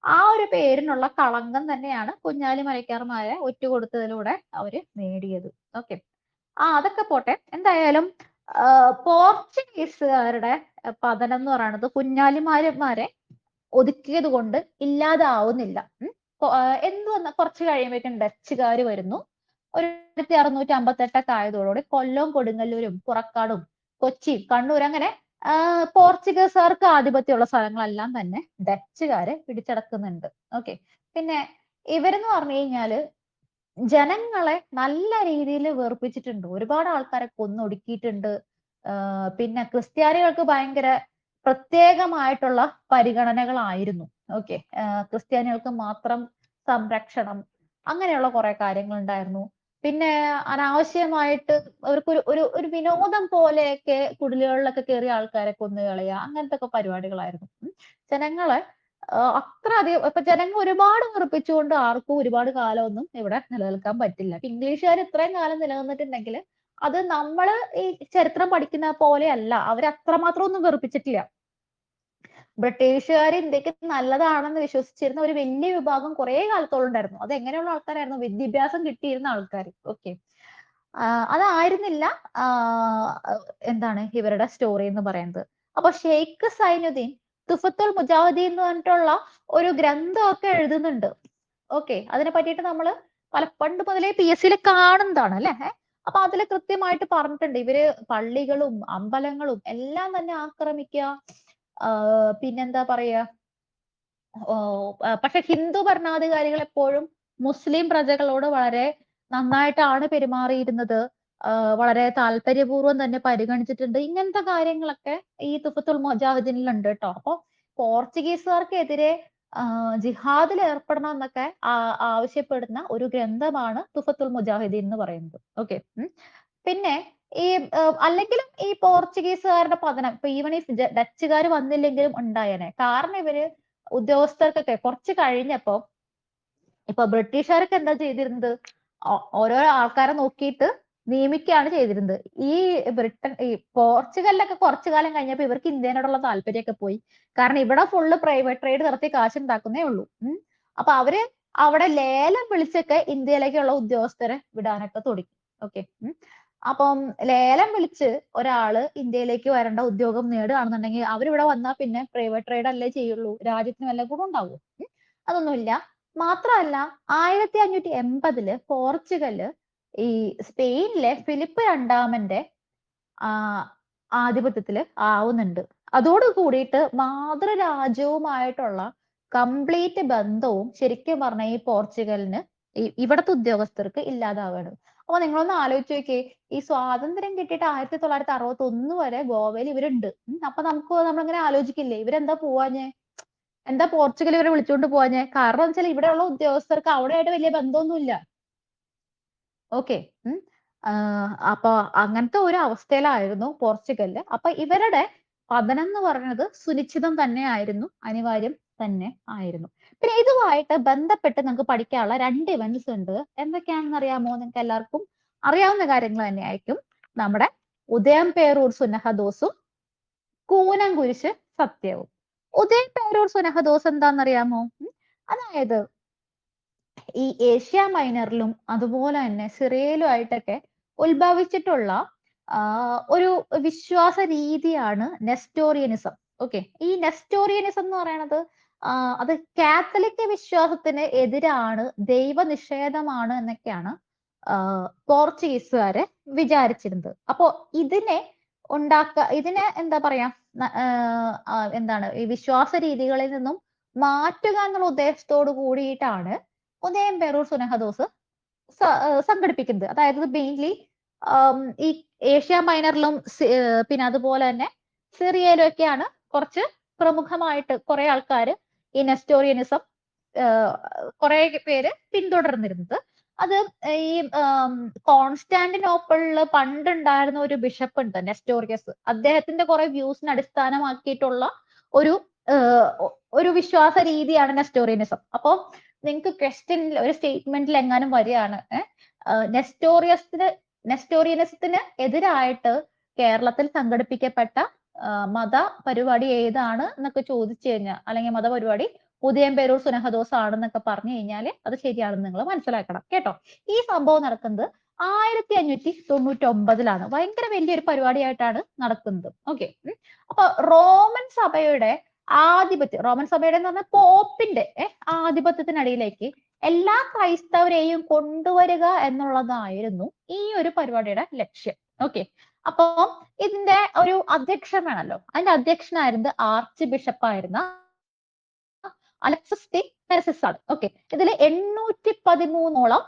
ആ ഒരു പേരിനുള്ള കളങ്കം തന്നെയാണ് കുഞ്ഞാലി മരക്കാർമാരെ ഒറ്റുകൊടുത്തതിലൂടെ അവര് നേടിയത്. ഓക്കെ. അതൊക്കെ പോട്ടെ. എന്തായാലും പോർച്ചുഗീസുകാരുടെ പതനം എന്ന് പറയുന്നത് കുഞ്ഞാലിമാരെ ഒതുക്കിയത് കൊണ്ട് ഇല്ലാതാവുന്നില്ല. എന്ത് വന്ന കുറച്ച് കഴിയുമ്പോഴേക്കും ഡച്ചുകാർ വരുന്നു. 1658 ആയതോടുകൂടി കൊല്ലവും കൊടുങ്ങല്ലൂരും പുറക്കാടും കൊച്ചി കണ്ണൂർ അങ്ങനെ പോർച്ചുഗീസുകാർക്ക് ആധിപത്യമുള്ള സ്ഥലങ്ങളെല്ലാം തന്നെ ഡച്ചുകാരെ പിടിച്ചടക്കുന്നുണ്ട്. ഓക്കെ. പിന്നെ ഇവരെന്ന് പറഞ്ഞു കഴിഞ്ഞാല് ജനങ്ങളെ നല്ല രീതിയിൽ വെറുപ്പിച്ചിട്ടുണ്ട്. ഒരുപാട് ആൾക്കാരെ കൊന്നൊടുക്കിയിട്ടുണ്ട്. പിന്നെ ക്രിസ്ത്യാനികൾക്ക് ഭയങ്കര പ്രത്യേകമായിട്ടുള്ള പരിഗണനകളായിരുന്നു. ഓക്കെ. ക്രിസ്ത്യാനികൾക്ക് മാത്രം സംരക്ഷണം അങ്ങനെയുള്ള കുറെ കാര്യങ്ങൾ ഉണ്ടായിരുന്നു. പിന്നെ അനാവശ്യമായിട്ട് അവർക്ക് ഒരു വിനോദം പോലെയൊക്കെ കുടിലുകളിലൊക്കെ കയറിയ ആൾക്കാരെ കൊന്നുകളയുക അങ്ങനത്തെ ഒക്കെ പരിപാടികളായിരുന്നു. ജനങ്ങളെ അത്ര അധികം ഇപ്പൊ ജനങ്ങൾ ഒരുപാട് വെറുപ്പിച്ചുകൊണ്ട് ആർക്കും ഒരുപാട് കാലമൊന്നും ഇവിടെ നിലനിൽക്കാൻ പറ്റില്ല. ഇപ്പൊ ഇംഗ്ലീഷുകാർ ഇത്രയും കാലം നിലനിന്നിട്ടുണ്ടെങ്കിൽ അത് നമ്മള് ഈ ചരിത്രം പഠിക്കുന്ന പോലെയല്ല. അവർ അത്രമാത്രം ഒന്നും വെറുപ്പിച്ചിട്ടില്ല. ബ്രിട്ടീഷുകാർ ഇന്ത്യക്ക് നല്ലതാണെന്ന് വിശ്വസിച്ചിരുന്ന ഒരു വലിയ വിഭാഗം കുറെ കാലത്തോളം ഉണ്ടായിരുന്നു. അത് എങ്ങനെയുള്ള ആൾക്കാരായിരുന്നു? വിദ്യാഭ്യാസം കിട്ടിയിരുന്ന ആൾക്കാർ. ഓക്കെ. അതായിരുന്നില്ല എന്താണ് ഇവരുടെ സ്റ്റോറി എന്ന് പറയുന്നത്. അപ്പൊ ഷെയ്ഖ് സൈനുദ്ദീൻ തുഫത്തുൽ മുജാഹിദീൻ എന്ന് പറഞ്ഞിട്ടുള്ള ഒരു ഗ്രന്ഥമൊക്കെ എഴുതുന്നുണ്ട്. ഓക്കെ. അതിനെ പറ്റിയിട്ട് നമ്മൾ പണ്ട് മുതലേ PSC കാണുന്നതാണ് അല്ലെ. അപ്പൊ അതിൽ കൃത്യമായിട്ട് പറഞ്ഞിട്ടുണ്ട് ഇവര് പള്ളികളും അമ്പലങ്ങളും എല്ലാം തന്നെ ആക്രമിക്കുക. പിന്നെന്താ പറയാ, പക്ഷെ ഹിന്ദു ഭരണാധികാരികൾ എപ്പോഴും മുസ്ലിം പ്രജകളോട് വളരെ നന്നായിട്ടാണ് പെരുമാറിയിരുന്നത്. വളരെ താല്പര്യപൂർവ്വം തന്നെ പരിഗണിച്ചിട്ടുണ്ട്. ഇങ്ങനത്തെ കാര്യങ്ങളൊക്കെ ഈ തുഫത്തുൽ മുജാഹിദീനിൽ ഉണ്ട് കേട്ടോ. അപ്പൊ പോർച്ചുഗീസുകാർക്കെതിരെ ജിഹാദിൽ ഏർപ്പെടണം എന്നൊക്കെ ആവശ്യപ്പെടുന്ന ഒരു ഗ്രന്ഥമാണ് തുഫത്തുൽ മുജാഹിദീൻ എന്ന് പറയുന്നത്. ഓക്കെ. പിന്നെ ഈ അല്ലെങ്കിലും ഈ പോർച്ചുഗീസുകാരുടെ പതനം ഇപ്പൊ ഈവൻ ഈ ഡച്ചുകാർ വന്നില്ലെങ്കിലും ഉണ്ടായേനെ. കാരണം ഇവര് ഉദ്യോഗസ്ഥർക്കൊക്കെ കുറച്ച് കഴിഞ്ഞപ്പോ ഇപ്പൊ ബ്രിട്ടീഷുകാരൊക്കെ എന്താ ചെയ്തിരുന്നത്? ഓരോ ആൾക്കാരെ നോക്കിയിട്ട് നിയമിക്കുകയാണ് ചെയ്തിരുന്നത്. ഈ പോർച്ചുഗലിലൊക്കെ കുറച്ചു കാലം കഴിഞ്ഞപ്പോ ഇവർക്ക് ഇന്ത്യനോടുള്ള താല്പര്യമൊക്കെ പോയി. കാരണം ഇവിടെ ഫുള്ള് പ്രൈവറ്റ് ട്രേഡ് നടത്തി കാശുണ്ടാക്കുന്നേ ഉള്ളൂ. അപ്പൊ അവര് അവിടെ ലേലം വിളിച്ചൊക്കെ ഇന്ത്യയിലേക്കുള്ള ഉദ്യോഗസ്ഥരെ വിടാനൊക്കെ തുടങ്ങി. ഓക്കെ. അപ്പം ലേലം വിളിച്ച് ഒരാള് ഇന്ത്യയിലേക്ക് വരേണ്ട ഉദ്യോഗം നേടുകയാണെന്നുണ്ടെങ്കിൽ അവരിവിടെ വന്നാൽ പിന്നെ പ്രൈവറ്റ് ട്രേഡ് അല്ലേ ചെയ്യുള്ളൂ, രാജ്യത്തിന് വല്ല ഗുണം ഉണ്ടാവുമോ? അതൊന്നുമില്ല. മാത്രമല്ല 1580 പോർച്ചുഗല് ഈ സ്പെയിനിലെ ഫിലിപ്പ് രണ്ടാമന്റെ ആധിപത്യത്തില് ആവുന്നുണ്ട്. അതോട് കൂടിയിട്ട് മാതൃരാജ്യവുമായിട്ടുള്ള കംപ്ലീറ്റ് ബന്ധവും ശരിക്കും പറഞ്ഞ ഈ പോർച്ചുഗലിന് ഇവിടുത്തെ ഉദ്യോഗസ്ഥർക്ക് ഇല്ലാതാവുകയാണ്. അപ്പൊ നിങ്ങളൊന്ന് ആലോചിച്ച് നോക്കിയേ, ഈ സ്വാതന്ത്ര്യം കിട്ടിയിട്ട് 1961 വരെ ഗോവയിൽ ഇവരുണ്ട്. അപ്പൊ നമ്മളിങ്ങനെ ആലോചിക്കില്ലേ ഇവരെന്താ പോവാഞ്ഞേ? എന്താ പോർച്ചുഗൽ ഇവരെ വിളിച്ചുകൊണ്ട് പോവാഞ്ഞേ? കാരണം എന്ന് വെച്ചാൽ ഇവിടെയുള്ള ഉദ്യോഗസ്ഥർക്ക് അവിടെയായിട്ട് വലിയ ബന്ധമൊന്നുമില്ല. ഓക്കെ. അപ്പൊ അങ്ങനത്തെ ഒരു അവസ്ഥയിലായിരുന്നു പോർച്ചുഗല്. അപ്പൊ ഇവരുടെ പതനം എന്ന് പറയുന്നത് സുനിശ്ചിതം തന്നെ ആയിരുന്നു, അനിവാര്യം തന്നെ ആയിരുന്നു. പിന്നെ ഇതുമായിട്ട് ബന്ധപ്പെട്ട് നമുക്ക് പഠിക്കാനുള്ള 2 ഇവന്റ്സ് ഉണ്ട്. എന്തൊക്കെയാണെന്ന് അറിയാമോ? നിങ്ങൾക്ക് എല്ലാവർക്കും അറിയാവുന്ന കാര്യങ്ങൾ തന്നെയായിരിക്കും. നമ്മുടെ ഉദയംപേരൂർ സുന്നഹദോസും കൂനംകുരിശ് സത്യവും. ഉദയംപേരൂർ സുന്നഹദോസ് എന്താണെന്നറിയാമോ? അതായത് ഈ ഏഷ്യ മൈനറിലും അതുപോലെ തന്നെ സിറിയയിലും ആയിട്ടൊക്കെ ഉത്ഭവിച്ചിട്ടുള്ള ഒരു വിശ്വാസ രീതിയാണ് നെസ്റ്റോറിയനിസം. ഓക്കെ. ഈ നെസ്റ്റോറിയനിസം എന്ന് പറയുന്നത് അത് കാത്തലിക് വിശ്വാസത്തിന് എതിരാണ്, ദൈവനിഷേധമാണ് എന്നൊക്കെയാണ് പോർച്ചുഗീസുകാര് വിചാരിച്ചിരുന്നത്. അപ്പോ ഇതിനെ ഇതിനെ എന്താ പറയാ, എന്താണ് ഈ വിശ്വാസ രീതികളിൽ നിന്നും മാറ്റുക എന്നുള്ള ഉദ്ദേശത്തോട് കൂടിയിട്ടാണ് ഉദയംപേരൂർ സുന്നഹദോസ് സംഘടിപ്പിക്കുന്നത്. അതായത് മെയിൻലി ഈ ഏഷ്യ മൈനറിലും പിന്നെ അതുപോലെ തന്നെ സിറിയയിലും ഒക്കെയാണ് കുറച്ച് പ്രമുഖമായിട്ട് കുറെ ആൾക്കാർ ഈ നെസ്റ്റോറിയനിസം കുറെ പേര് പിന്തുടർന്നിരുന്നത്. അത് ഈ കോൺസ്റ്റാന്റിനോപ്പിളില് പണ്ടുണ്ടായിരുന്ന ഒരു ബിഷപ്പ് ഉണ്ട്, നെസ്റ്റോറിയസ്. അദ്ദേഹത്തിന്റെ കുറെ വ്യൂസിനെ അടിസ്ഥാനമാക്കിയിട്ടുള്ള ഒരു ഒരു വിശ്വാസ രീതിയാണ് നെസ്റ്റോറിയനിസം. അപ്പോ നിങ്ങൾക്ക് ക്വസ്റ്റ്യനിൽ ഒരു സ്റ്റേറ്റ്മെന്റിൽ എങ്ങാനും വരികയാണ് നെസ്റ്റോറിയനിസത്തിന് എതിരായിട്ട് കേരളത്തിൽ സംഘടിപ്പിക്കപ്പെട്ട മത പരിപാടി ഏതാണ് എന്നൊക്കെ ചോദിച്ചു കഴിഞ്ഞാൽ, അല്ലെങ്കിൽ മതപരിപാടി ഉദയംപേരൂർ സുന്നഹദോസ് ആണെന്നൊക്കെ പറഞ്ഞു കഴിഞ്ഞാൽ അത് ശരിയാണെന്ന് നിങ്ങൾ മനസ്സിലാക്കണം കേട്ടോ. ഈ സംഭവം നടക്കുന്നത് 1599 ഭയങ്കര വലിയൊരു പരിപാടിയായിട്ടാണ് നടക്കുന്നത്. ഓക്കെ. അപ്പൊ റോമൻ സഭയുടെ എന്ന് പറഞ്ഞാൽ പോപ്പിന്റെ ആധിപത്യത്തിനടിയിലേക്ക് എല്ലാ ക്രൈസ്തവരെയും കൊണ്ടുവരിക എന്നുള്ളതായിരുന്നു ഈ ഒരു പരിപാടിയുടെ ലക്ഷ്യം. ഓക്കെ, അപ്പോ ഇതിന്റെ ഒരു അധ്യക്ഷൻ വേണമല്ലോ. അതിന്റെ അധ്യക്ഷനായിരുന്നത് ആർച്ച് ബിഷപ്പായിരുന്ന അലക്സിസ് ടി മെർസിസ് ആണ്. ഓക്കെ, ഇതിൽ 813ഓളം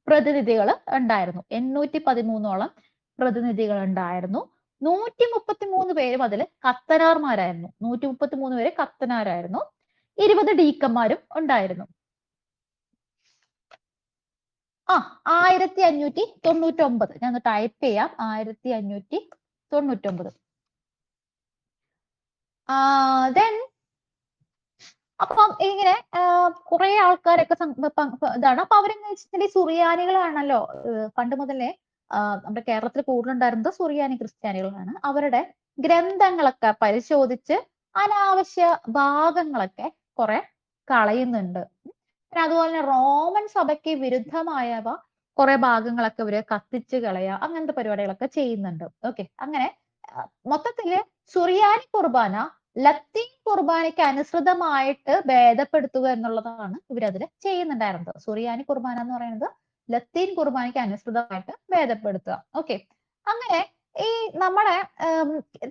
പ്രതിനിധികൾ ഉണ്ടായിരുന്നു. 813ഓളം പ്രതിനിധികൾ ഉണ്ടായിരുന്നു. 133 പേരും അതിൽ കത്തനാർമാരായിരുന്നു. 133 പേര് കത്തനാരായിരുന്നു. 20 ഡീക്കന്മാരും ഉണ്ടായിരുന്നു. 1599. ഞാൻ ഒന്ന് ടൈപ്പ് ചെയ്യാം. 1599. ദെൻ അപ്പം ഇങ്ങനെ കുറെ ആൾക്കാരൊക്കെ ഇതാണ്. അപ്പൊ അവരെന്ന് വെച്ചിട്ടുണ്ടെങ്കിൽ സുറിയാനികളാണല്ലോ പണ്ട് മുതലേ നമ്മുടെ കേരളത്തിൽ കൂടുതലുണ്ടായിരുന്നത് സുറിയാനി ക്രിസ്ത്യാനികളാണ്. അവരുടെ ഗ്രന്ഥങ്ങളൊക്കെ പരിശോധിച്ച് അനാവശ്യ ഭാഗങ്ങളൊക്കെ കുറെ കളയുന്നുണ്ട്. പിന്നെ അതുപോലെ തന്നെ റോമൻ സഭയ്ക്ക് വിരുദ്ധമായവ കുറെ ഭാഗങ്ങളൊക്കെ ഇവര് കത്തിച്ച് കളയുക, അങ്ങനത്തെ പരിപാടികളൊക്കെ ചെയ്യുന്നുണ്ട്. ഓക്കെ, അങ്ങനെ മൊത്തത്തില് സുറിയാനി കുർബാന ലത്തീൻ കുർബാനയ്ക്ക് അനുസൃതമായിട്ട് ഭേദപ്പെടുത്തുക എന്നുള്ളതാണ് ഇവരതിൽ ചെയ്യുന്നുണ്ടായിരുന്നത്. സുറിയാനി കുർബാന എന്ന് പറയുന്നത് ലത്തീൻ കുർബാനയ്ക്ക് അനുസൃതമായിട്ട് ഭേദപ്പെടുത്തുക. ഓക്കെ, അങ്ങനെ ഈ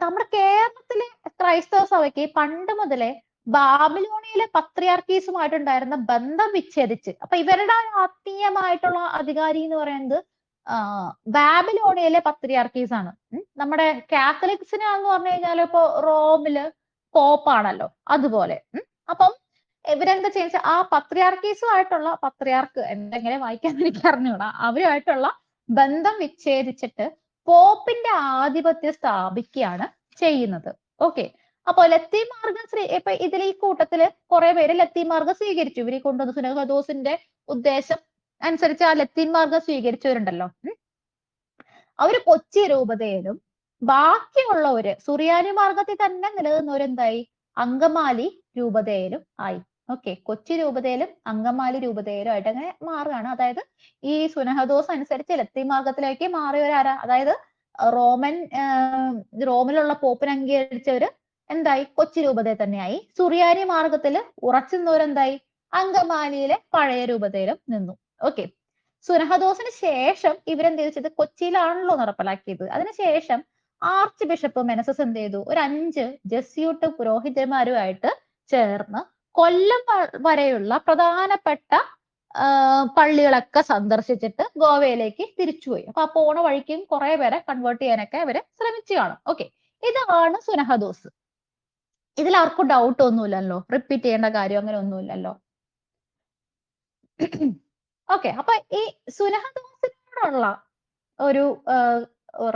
നമ്മുടെ കേരളത്തിലെ ക്രൈസ്തവ സഭയ്ക്ക് പണ്ട് മുതലേ ബാബിലോണിയയിലെ പത്രിയാർക്കീസുമായിട്ടുണ്ടായിരുന്ന ബന്ധം വിച്ഛേദിച്ച്, അപ്പൊ ഇവരുടെ ആത്മീയമായിട്ടുള്ള അധികാരി എന്ന് പറയുന്നത് ബാബിലോണിയയിലെ പത്രിയാർക്കീസ് ആണ്. നമ്മുടെ കാത്തലിക്സിനാന്ന് പറഞ്ഞു കഴിഞ്ഞാൽ ഇപ്പൊ റോമില് പോപ്പാണല്ലോ, അതുപോലെ. അപ്പം ഇവരെന്താ ചെയ്യുക, ആ പത്രിയാർക്കീസുമായിട്ടുള്ള പത്രിയാർക്ക് എന്തെങ്ങനെ വായിക്കാൻ എനിക്ക് അറിഞ്ഞൂടാ, അവരുമായിട്ടുള്ള ബന്ധം വിച്ഛേദിച്ചിട്ട് പോപ്പിന്റെ ആധിപത്യം സ്ഥാപിക്കുകയാണ് ചെയ്യുന്നത്. ഓക്കെ, അപ്പൊ ലത്തീൻ മാർഗം ഇപ്പൊ ഇതിൽ ഈ കൂട്ടത്തില് കുറെ പേര് ലത്തീൻ മാർഗം സ്വീകരിച്ചു. ഇവരെ കൊണ്ടുവന്ന സുനഹദോസിന്റെ ഉദ്ദേശം അനുസരിച്ച് ആ ലത്തീൻ മാർഗം സ്വീകരിച്ചവരുണ്ടല്ലോ, അവര് കൊച്ചി രൂപതയിലും ബാക്കിയുള്ളവര് സുറിയാനി മാർഗത്തിൽ തന്നെ നിലനിന്നവരെന്തായി, അങ്കമാലി രൂപതയിലും ആയി. ഓക്കെ, കൊച്ചി രൂപതയിലും അങ്കമാലി രൂപതയിലും ആയിട്ട് അങ്ങനെ മാറുകയാണ്. അതായത് ഈ സുനഹദോസ് അനുസരിച്ച് ലത്തീൻ മാർഗത്തിലേക്ക് മാറിയവരാരാ, അതായത് റോമിലുള്ള പോപ്പിനെ അംഗീകരിച്ചവര് എന്തായി, കൊച്ചി രൂപതയിൽ തന്നെയായി. സുറിയാനി മാർഗത്തിൽ ഉറച്ചു നിന്നവരെന്തായി, അങ്കമാലിയിലെ പഴയ രൂപതയിലും നിന്നു. ഓക്കെ, സുനഹദോസിന് ശേഷം ഇവരെന്ത് ചെയ്തത്, കൊച്ചിയിലാണല്ലോ നടപ്പിലാക്കിയത്. അതിനുശേഷം ആർച്ച് ബിഷപ്പ് മെനസസ് എന്ത് ചെയ്തു, ഒരു 5 ജസ്യൂട്ട് പുരോഹിതന്മാരുമായിട്ട് ചേർന്ന് കൊല്ലം വരെയുള്ള പ്രധാനപ്പെട്ട പള്ളികളൊക്കെ സന്ദർശിച്ചിട്ട് ഗോവയിലേക്ക് തിരിച്ചുപോയി. അപ്പൊ ആ പോണ വഴിക്കും കുറെ പേരെ കൺവേർട്ട് ചെയ്യാനൊക്കെ ഇവര് ശ്രമിച്ചു കാണും. ഓക്കെ, ഇതാണ് സുനഹദോസ്. ഇതിൽ ആർക്കും ഡൗട്ട് ഒന്നുമില്ലല്ലോ, റിപ്പീറ്റ് ചെയ്യേണ്ട കാര്യം അങ്ങനെ ഒന്നുമില്ലല്ലോ. ഓക്കെ, അപ്പൊ ഈ സുനഹദോസിനോടുള്ള ഒരു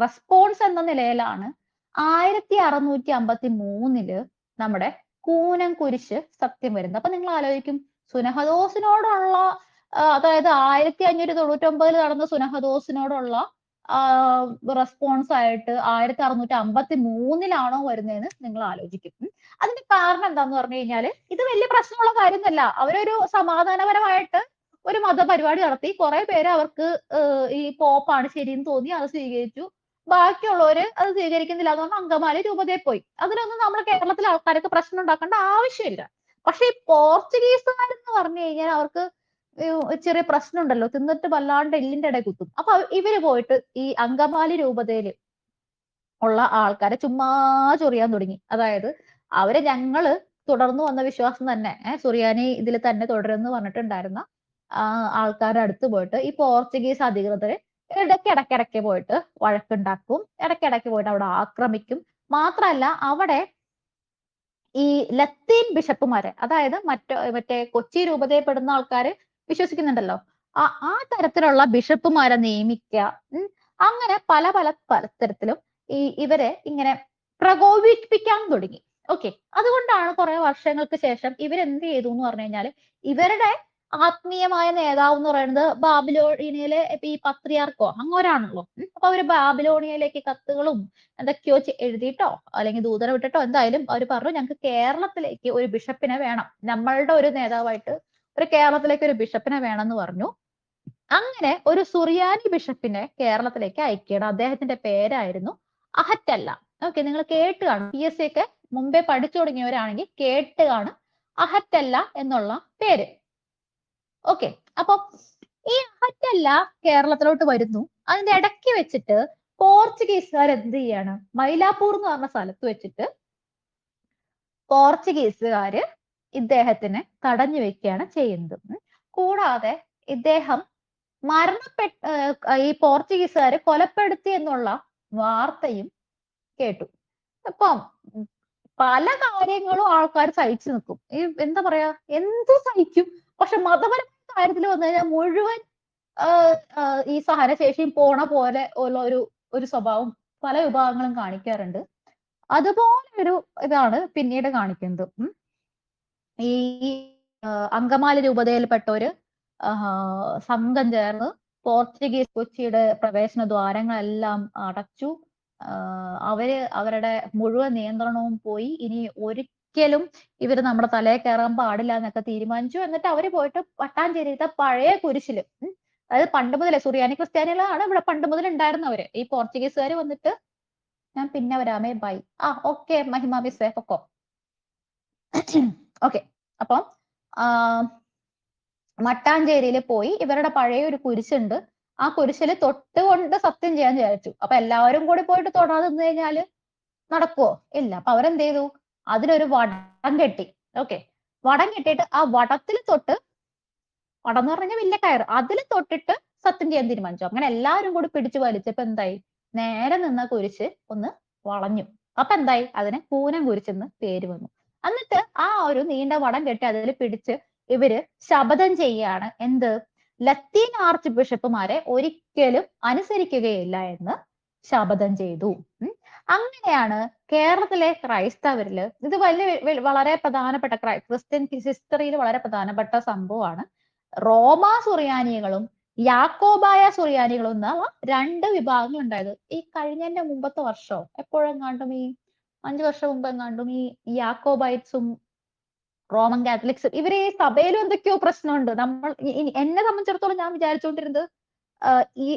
റെസ്പോൺസ് എന്ന നിലയിലാണ് 1653 നമ്മുടെ കൂനം കുരിശ് സത്യം വരുന്നത്. അപ്പൊ നിങ്ങൾ ആലോചിക്കും, സുനഹദോസിനോടുള്ള അതായത് 1599 നടന്ന സുനഹദോസിനോടുള്ള റെസ്പോൺസ് ആയിട്ട് 1653 വരുന്നതെന്ന് നിങ്ങൾ ആലോചിക്കും. അതിന്റെ കാരണം എന്താന്ന് പറഞ്ഞു കഴിഞ്ഞാല്, ഇത് വലിയ പ്രശ്നമുള്ള കാര്യമൊന്നുമല്ല. അവരൊരു സമാധാനപരമായിട്ട് ഒരു മതപരിപാടി നടത്തി, കുറെ പേര് അവർക്ക് ഈ പോപ്പാണ് ശരിയെന്ന് തോന്നി, അത് സ്വീകരിച്ചു. ബാക്കിയുള്ളവര് അത് സ്വീകരിക്കുന്നില്ല എന്ന് പറഞ്ഞാൽ അങ്കമാലി രൂപതയിൽ പോയി. അതിലൊന്നും നമ്മുടെ കേരളത്തിലെ ആൾക്കാർക്ക് പ്രശ്നം ഉണ്ടാക്കേണ്ട ആവശ്യമില്ല. പക്ഷെ ഈ പോർച്ചുഗീസുകാരെന്ന് പറഞ്ഞു കഴിഞ്ഞാൽ അവർക്ക് ചെറിയ പ്രശ്നം ഉണ്ടല്ലോ, തിന്നിട്ട് വല്ലാണ്ട് എല്ലിന്റെ ഇടയിൽ കുത്തും. അപ്പൊ ഇവര് പോയിട്ട് ഈ അങ്കമാലി രൂപതയില് ഉള്ള ആൾക്കാരെ ചുമ്മാ ചൊറിയാൻ തുടങ്ങി. അതായത് അവരെ ഞങ്ങള് തുടർന്നു വന്ന വിശ്വാസം തന്നെ സുറിയാനി ഇതിൽ തന്നെ തുടരുമെന്ന് പറഞ്ഞിട്ടുണ്ടായിരുന്ന ആൾക്കാരുടെ അടുത്ത് പോയിട്ട് ഈ പോർച്ചുഗീസ് അധികൃതര് ഇടയ്ക്കിടയ്ക്ക് പോയിട്ട് വഴക്കുണ്ടാക്കും, ഇടയ്ക്കിടയ്ക്ക് പോയിട്ട് അവിടെ ആക്രമിക്കും. മാത്രമല്ല അവിടെ ഈ ലത്തീൻ ബിഷപ്പുമാരെ, അതായത് മറ്റേ കൊച്ചി രൂപതയിൽപ്പെടുന്ന ആൾക്കാര് വിശ്വസിക്കുന്നുണ്ടല്ലോ, ആ തരത്തിലുള്ള ബിഷപ്പുമാരെ നിയമിക്കുക. അങ്ങനെ പല തരത്തിലും ഇവരെ ഇങ്ങനെ പ്രകോപിപ്പിക്കാൻ തുടങ്ങി. ഓക്കെ, അതുകൊണ്ടാണ് കുറെ വർഷങ്ങൾക്ക് ശേഷം ഇവരെന്ത് ചെയ്തു എന്ന് പറഞ്ഞു കഴിഞ്ഞാല്, ഇവരുടെ ആത്മീയമായ നേതാവ് എന്ന് പറയുന്നത് ബാബിലോണിയയിലെ ഈ പത്രിയാർക്കോ അങ്ങോരാണല്ലോ. അപ്പൊ അവര് ബാബിലോണിയയിലേക്ക് കത്തുകളും എന്തൊക്കെയോ എഴുതിയിട്ടോ അല്ലെങ്കിൽ ദൂതനെ വിട്ടിട്ടോ എന്തായാലും അവർ പറഞ്ഞു, ഞങ്ങൾക്ക് കേരളത്തിലേക്ക് ഒരു ബിഷപ്പിനെ വേണം, നമ്മളുടെ ഒരു നേതാവായിട്ട് ഒരു കേരളത്തിലേക്ക് ഒരു ബിഷപ്പിനെ വേണമെന്ന് പറഞ്ഞു. അങ്ങനെ ഒരു സുറിയാനി ബിഷപ്പിനെ കേരളത്തിലേക്ക് അയക്കുകയാണ്. അദ്ദേഹത്തിന്റെ പേരായിരുന്നു അഹറ്റല്ല. ഓക്കെ, നിങ്ങൾ കേട്ട് കാണും, PSC ഒക്കെ മുമ്പേ പഠിച്ചു തുടങ്ങിയവരാണെങ്കിൽ കേട്ട് കാണും അഹറ്റല്ല എന്നുള്ള പേര്. ഓക്കെ. അപ്പൊ ഈ ആറ്റല്ല കേരളത്തിലോട്ട് വരുന്നു. അതിന്റെ ഇടയ്ക്ക് വെച്ചിട്ട് പോർച്ചുഗീസുകാർ എന്ത് ചെയ്യാണ്? മൈലാപ്പൂർ എന്ന് പറഞ്ഞ സ്ഥലത്ത് വെച്ചിട്ട് പോർച്ചുഗീസുകാര് ഇദ്ദേഹത്തിനെ തടഞ്ഞു വെക്കുകയാണ് ചെയ്യുന്നത്. കൂടാതെ ഇദ്ദേഹം ഈ പോർച്ചുഗീസുകാര് കൊലപ്പെടുത്തി എന്നുള്ള വാർത്തയും കേട്ടു. അപ്പം പല കാര്യങ്ങളും ആൾക്കാർ സഹിച്ചു നിൽക്കും. ഈ എന്താ പറയാ, എന്ത് സഹിക്കും. പക്ഷെ മതപരമായ കാര്യത്തിൽ വന്നു കഴിഞ്ഞാൽ മുഴുവൻ ഈ സഹനശേഷിയും പോണ പോലെ ഉള്ള ഒരു സ്വഭാവം പല വിഭാഗങ്ങളും കാണിക്കാറുണ്ട്. അതുപോലെ ഒരു ഇതാണ് പിന്നീട് കാണിക്കുന്നത്. ഈ അങ്കമാലി രൂപതയിൽപ്പെട്ട സംഘം ചേർന്ന് പോർച്ചുഗീസ് കൊച്ചിയുടെ പ്രവേശന ദ്വാരങ്ങളെല്ലാം അടച്ചു. അവരുടെ മുഴുവൻ നിയന്ത്രണവും പോയി. ഇനി ഒരിക്കലും ഇവര് നമ്മുടെ തലയിൽ കയറാൻ പാടില്ല എന്നൊക്കെ തീരുമാനിച്ചു. എന്നിട്ട് അവര് പോയിട്ട് വട്ടാഞ്ചേരിയിലത്തെ പഴയ കുരിശില്, അതായത് പണ്ട് മുതലേ സുറിയാനി ക്രിസ്ത്യാനികളാണ് ഇവിടെ പണ്ട് മുതൽ ഉണ്ടായിരുന്നവര്. ഈ പോർച്ചുഗീസുകാർ വന്നിട്ട് ഞാൻ പിന്നെ വരാമേ, ബൈ. ഓക്കെ മഹിമ മിസ്സേ, പൊക്കോ. ഓക്കെ. അപ്പം മട്ടാഞ്ചേരിയിൽ പോയി ഇവരുടെ പഴയ ഒരു കുരിശുണ്ട്. ആ കുരിശിൽ തൊട്ടുകൊണ്ട് സത്യം ചെയ്യാൻ വിചാരിച്ചു. അപ്പൊ എല്ലാവരും കൂടി പോയിട്ട് തൊടാതെ നിന്ന് കഴിഞ്ഞാല് നടക്കുവോ? ഇല്ല. അപ്പൊ അവരെന്ത് ചെയ്തു? അതിലൊരു വടം കെട്ടി. ഓക്കെ. വടം കെട്ടിയിട്ട് ആ വടത്തിൽ തൊട്ട്, വടം എന്ന് പറഞ്ഞാൽ വലിയ കയറ്, അതിൽ തൊട്ടിട്ട് സത്യം ചെയ്യാൻ തീരുമാനിച്ചു. അങ്ങനെ എല്ലാവരും കൂടി പിടിച്ചു വലിച്ചപ്പോ എന്തായി? നേരെ നിന്ന കുരിശ് ഒന്ന് വളഞ്ഞു. അപ്പൊ എന്തായി? അതിന് കൂനം കുരിശെന്ന് പേര് വന്നു. എന്നിട്ട് ആ ഒരു നീണ്ട വടം കെട്ടി അതിൽ പിടിച്ച് ഇവര് ശപഥം ചെയ്യാണ്. എന്ത്? ലത്തീൻ ആർച്ച് ബിഷപ്പുമാരെ ഒരിക്കലും അനുസരിക്കുകയില്ല എന്ന് ശപഥം ചെയ്തു. അങ്ങനെയാണ് കേരളത്തിലെ ക്രൈസ്തവരില് ഇത് വളരെ പ്രധാനപ്പെട്ട ക്രിസ്ത്യൻ ഹിസ്റ്ററിയിൽ വളരെ പ്രധാനപ്പെട്ട സംഭവമാണ്. റോമാ സുറിയാനികളും യാക്കോബായ സുറിയാനികളും എന്ന രണ്ട് വിഭാഗങ്ങൾ ഉണ്ടായത്. ഈ കഴിഞ്ഞതിന്റെ മുമ്പത്തെ വർഷമോ എപ്പോഴെങ്ങാണ്ടും, ഈ 5 വർഷം മുമ്പ് എങ്ങാണ്ടും, ഈ യാക്കോബൈറ്റ്സും റോമൻ കാത്തലിക്സും ഇവര് ഈ സഭയിലും എന്തൊക്കെയോ പ്രശ്നമുണ്ട്. എന്നെ സംബന്ധിച്ചിടത്തോളം ഞാൻ വിചാരിച്ചുകൊണ്ടിരുന്നത് ഈ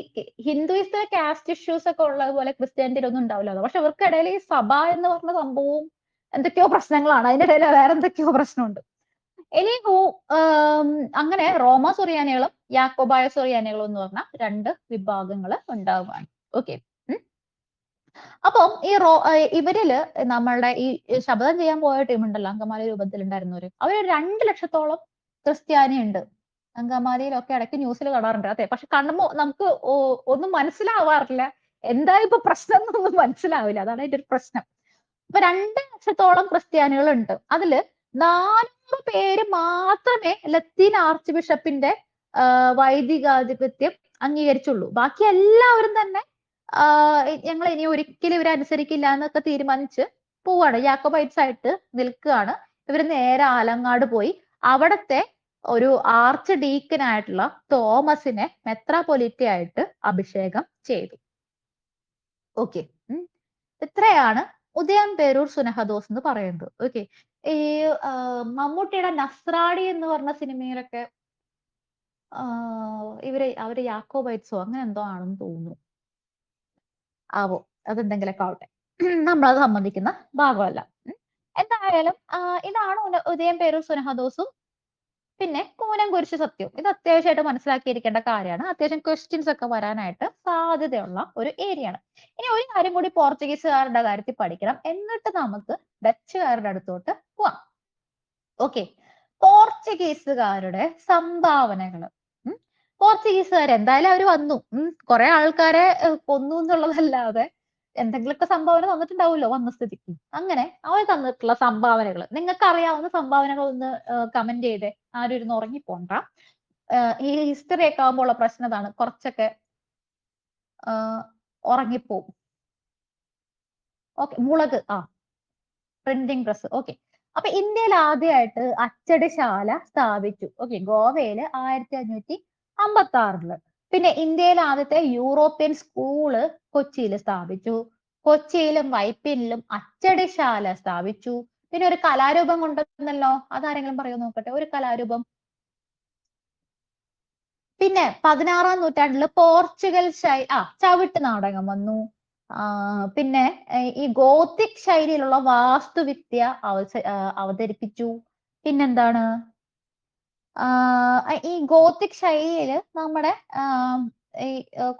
ഹിന്ദുയിസത്തിലെ കാസ്റ്റ് ഇഷ്യൂസ് ഒക്കെ ഉള്ളതുപോലെ ക്രിസ്ത്യാനിറ്റിയിലൊന്നും ഉണ്ടാവില്ല. പക്ഷെ ഇവർക്കിടയിൽ ഈ സഭ എന്ന് പറഞ്ഞ സംഭവവും എന്തൊക്കെയോ പ്രശ്നങ്ങളാണ്. അതിന്റെ ഇടയിൽ വേറെ എന്തൊക്കെയോ പ്രശ്നമുണ്ട്. ഇനി അങ്ങനെ റോമ സുറിയാനികളും യാക്കോബായ സുറിയാനികളും എന്ന് പറഞ്ഞ രണ്ട് വിഭാഗങ്ങൾ ഉണ്ടാവുകയാണ്. ഓക്കെ. അപ്പം ഇവരില് നമ്മളുടെ ഈ ശപഥം ചെയ്യാൻ പോയ ടീമുണ്ടല്ലോ, അങ്കമാലി രൂപത്തിൽ ഉണ്ടായിരുന്നവര്, അവര് 2 ലക്ഷത്തോളം ക്രിസ്ത്യാനി ഉണ്ട്. അങ്കമാലിയിലൊക്കെ ഇടയ്ക്ക് ന്യൂസിൽ കാണാറുണ്ട്. അതെ. പക്ഷെ കാണുമ്പോ നമുക്ക് ഒന്നും മനസ്സിലാവാറില്ല. എന്താ ഇപ്പൊ പ്രശ്നം എന്നൊന്നും മനസ്സിലാവില്ല. അതാണ് അതിന്റെ ഒരു പ്രശ്നം. അപ്പൊ 2 ലക്ഷത്തോളം ക്രിസ്ത്യാനികളുണ്ട്. അതില് 400 പേര് മാത്രമേ ലത്തീൻ ആർച്ച് ബിഷപ്പിന്റെ വൈദികാധിപത്യം അംഗീകരിച്ചുള്ളൂ. ബാക്കി എല്ലാവരും തന്നെ ഞങ്ങൾ ഇനി ഒരിക്കലും ഇവരെ അനുസരിക്കില്ല എന്നൊക്കെ തീരുമാനിച്ച് പോവാണ്. യാക്കോബൈറ്റ്സ് ആയിട്ട് നിൽക്കുകയാണ്. ഇവര് നേരെ ആലങ്ങാട് പോയി അവിടത്തെ ഒരു ആർച്ച് ഡീക്കനായിട്ടുള്ള തോമസിനെ മെത്രാപൊലിറ്റ ആയിട്ട് അഭിഷേകം ചെയ്തു. ഓക്കെ. ഇത്രയാണ് ഉദയംപേരൂർ സുനഹദോസ് എന്ന് പറയുന്നത്. ഓക്കെ. ഈ മമ്മൂട്ടിയുടെ നസ്രാണി എന്ന് പറഞ്ഞ സിനിമയിലൊക്കെ അവര് യാക്കോബൈറ്റ്സോ അങ്ങനെ എന്തോ ആണെന്ന് തോന്നുന്നു. ആവോ, അതെന്തെങ്കിലൊക്കെ ആവട്ടെ. നമ്മളത് സംബന്ധിക്കുന്ന ഭാഗമല്ല. എന്തായാലും ഇതാണ് ഉദയംപേരൂർ സുനഹദോസും പിന്നെ കൂനം കുരിശ് സത്യവും. ഇത് അത്യാവശ്യമായിട്ട് മനസ്സിലാക്കിയിരിക്കേണ്ട കാര്യമാണ്. അത്യാവശ്യം ക്വസ്റ്റ്യൻസ് ഒക്കെ വരാനായിട്ട് സാധ്യതയുള്ള ഒരു ഏരിയ ആണ്. ഇനി ഒരു കാര്യം കൂടി പോർച്ചുഗീസുകാരുടെ കാര്യത്തിൽ പഠിക്കണം. എന്നിട്ട് നമുക്ക് ഡച്ചുകാരുടെ അടുത്തോട്ട് പോവാം. ഓക്കെ. പോർച്ചുഗീസുകാരുടെ സംഭാവനകൾ. പോർച്ചുഗീസുകാർ എന്തായാലും അവര് വന്നു. കുറെ ആൾക്കാരെ കൊന്നു എന്നുള്ളതല്ലാതെ എന്തെങ്കിലുമൊക്കെ സംഭാവന തന്നിട്ടുണ്ടാവുമല്ലോ വന്ന സ്ഥിതിക്ക്. അങ്ങനെ അവർ തന്നിട്ടുള്ള സംഭാവനകൾ, നിങ്ങൾക്ക് അറിയാവുന്ന സംഭാവനകൾ ഒന്ന് കമന്റ് ചെയ്തേ. ആരും ഇരുന്ന് ഉറങ്ങിപ്പോണ്ട. ഈ ഹിസ്റ്ററി ഒക്കെ ആകുമ്പോൾ ഉള്ള പ്രശ്നം ഇതാണ്, കുറച്ചൊക്കെ ഉറങ്ങിപ്പോവും. ഓക്കെ. മുളക്, പ്രിന്റിംഗ് പ്രസ്. ഓക്കെ. അപ്പൊ ഇന്ത്യയിൽ ആദ്യമായിട്ട് അച്ചടിശാല സ്ഥാപിച്ചു. ഓക്കെ. ഗോവയില് 1556. പിന്നെ ഇന്ത്യയിൽ ആദ്യത്തെ യൂറോപ്യൻ സ്കൂള് കൊച്ചിയിൽ സ്ഥാപിച്ചു. കൊച്ചിയിലും വൈപ്പിനിലും അച്ചടിശാല സ്ഥാപിച്ചു. പിന്നെ ഒരു കലാരൂപം കൊണ്ടുവന്നല്ലോ, അതാരെങ്കിലും പറയോ നോക്കട്ടെ, ഒരു കലാരൂപം. പിന്നെ 16-ാം നൂറ്റാണ്ടില് പോർച്ചുഗൽ ചവിട്ട് നാടകം വന്നു. പിന്നെ ഈ ഗോത്തിക് ശൈലിയിലുള്ള വാസ്തുവിദ്യ അവതരിപ്പിച്ചു. പിന്നെന്താണ്? ഈ ഗോത്തിക് ശൈലിയില് നമ്മുടെ ഈ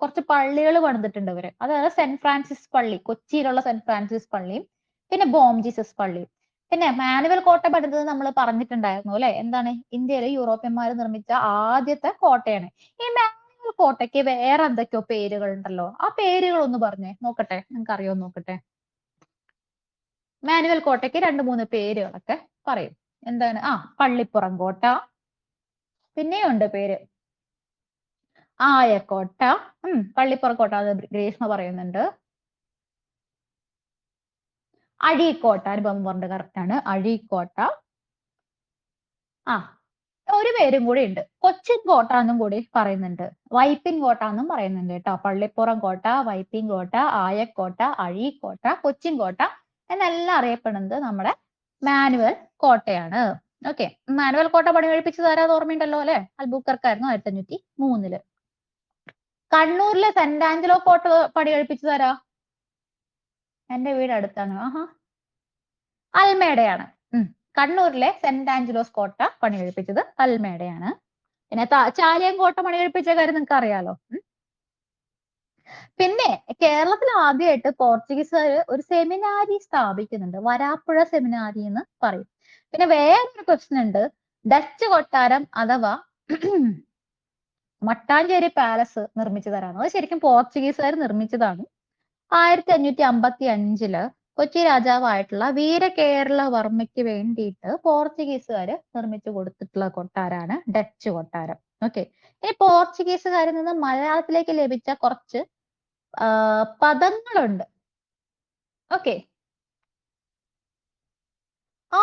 കുറച്ച് പള്ളികൾ പണിതിട്ടുണ്ട് ഇവര്. അതായത് സെന്റ് ഫ്രാൻസിസ് പള്ളി, കൊച്ചിയിലുള്ള സെന്റ് ഫ്രാൻസിസ് പള്ളിയും പിന്നെ ബോം ജീസസ് പള്ളിയും. പിന്നെ മാനുവൽ കോട്ട പണിതത് നമ്മൾ പറഞ്ഞിട്ടുണ്ടായിരുന്നു അല്ലെ? എന്താണ്? ഇന്ത്യയിലെ യൂറോപ്യന്മാർ നിർമ്മിച്ച ആദ്യത്തെ കോട്ടയാണ്. ഈ മാനുവൽ കോട്ടയ്ക്ക് വേറെ എന്തൊക്കെയോ പേരുകൾ ഉണ്ടല്ലോ. ആ പേരുകൾ ഒന്ന് പറഞ്ഞേ നോക്കട്ടെ, നിങ്ങൾക്ക് അറിയോ നോക്കട്ടെ. മാനുവൽ കോട്ടയ്ക്ക് 2-3 പേരുകളൊക്കെ പറയും. എന്താണ്? പള്ളിപ്പുറം കോട്ട, പിന്നെയുണ്ട് പേര് ആയക്കോട്ട. പള്ളിപ്പുറം കോട്ട, അത് ഗ്രേസ്മ പറയുന്നുണ്ട്. അഴീക്കോട്ട, അനുപമ പറഞ്ഞത് കറക്റ്റ് ആണ്. അഴീക്കോട്ട. ഒരു പേരും കൂടി ഉണ്ട്, കൊച്ചിൻ കോട്ട എന്നും കൂടി പറയുന്നുണ്ട്, വൈപ്പിൻ കോട്ട എന്നും പറയുന്നുണ്ട് കേട്ടോ. പള്ളിപ്പുറം കോട്ട, വൈപ്പിൻ കോട്ട, ആയക്കോട്ട, അഴീക്കോട്ട, കൊച്ചിൻ കോട്ട എന്നെല്ലാം അറിയപ്പെടുന്നത് നമ്മുടെ മാനുവൽ കോട്ടയാണ്. ഓക്കെ, മാനുവൽ കോട്ട പണി കഴിപ്പിച്ചത് ആരാന്ന് ഓർമ്മയുണ്ടല്ലോ അല്ലെ? അൽബുക്കർക്കായിരുന്നു 1503. കണ്ണൂരിലെ സെന്റ് ആഞ്ചലോ കോട്ട പണി കഴിപ്പിച്ചത് ആരാ? എന്റെ വീട് അടുത്താണ്. അൽമേഡയാണ്. കണ്ണൂരിലെ സെന്റ് ആഞ്ചലോസ് കോട്ട പണി കഴിപ്പിച്ചത് അൽമേഡയാണ്. പിന്നെ ചാലിയം കോട്ട പണി കഴിപ്പിച്ച കാര്യം നിങ്ങൾക്ക് അറിയാലോ. പിന്നെ കേരളത്തിൽ ആദ്യമായിട്ട് പോർച്ചുഗീസുകാർ ഒരു സെമിനാരി സ്ഥാപിക്കുന്നുണ്ട്, വരാപ്പുഴ സെമിനാരി എന്ന് പറയും. പിന്നെ വേറൊരു ക്വസ്റ്റ്യൻ ഉണ്ട്, ഡച്ച് കൊട്ടാരം അഥവാ മട്ടാഞ്ചേരി പാലസ് നിർമ്മിച്ചതാരാണ്? അത് ശരിക്കും പോർച്ചുഗീസുകാർ നിർമ്മിച്ചതാണ്. 1555 കൊച്ചി രാജാവായിട്ടുള്ള വീരകേരളവർമ്മയ്ക്ക് വേണ്ടിയിട്ട് പോർച്ചുഗീസുകാര് നിർമ്മിച്ചു കൊടുത്തിട്ടുള്ള കൊട്ടാരാണ് ഡച്ച് കൊട്ടാരം. ഓക്കെ, ഇനി പോർച്ചുഗീസുകാരിൽ നിന്ന് മലയാളത്തിലേക്ക് ലഭിച്ച കുറച്ച് പദങ്ങളുണ്ട്. ഓക്കെ, ആ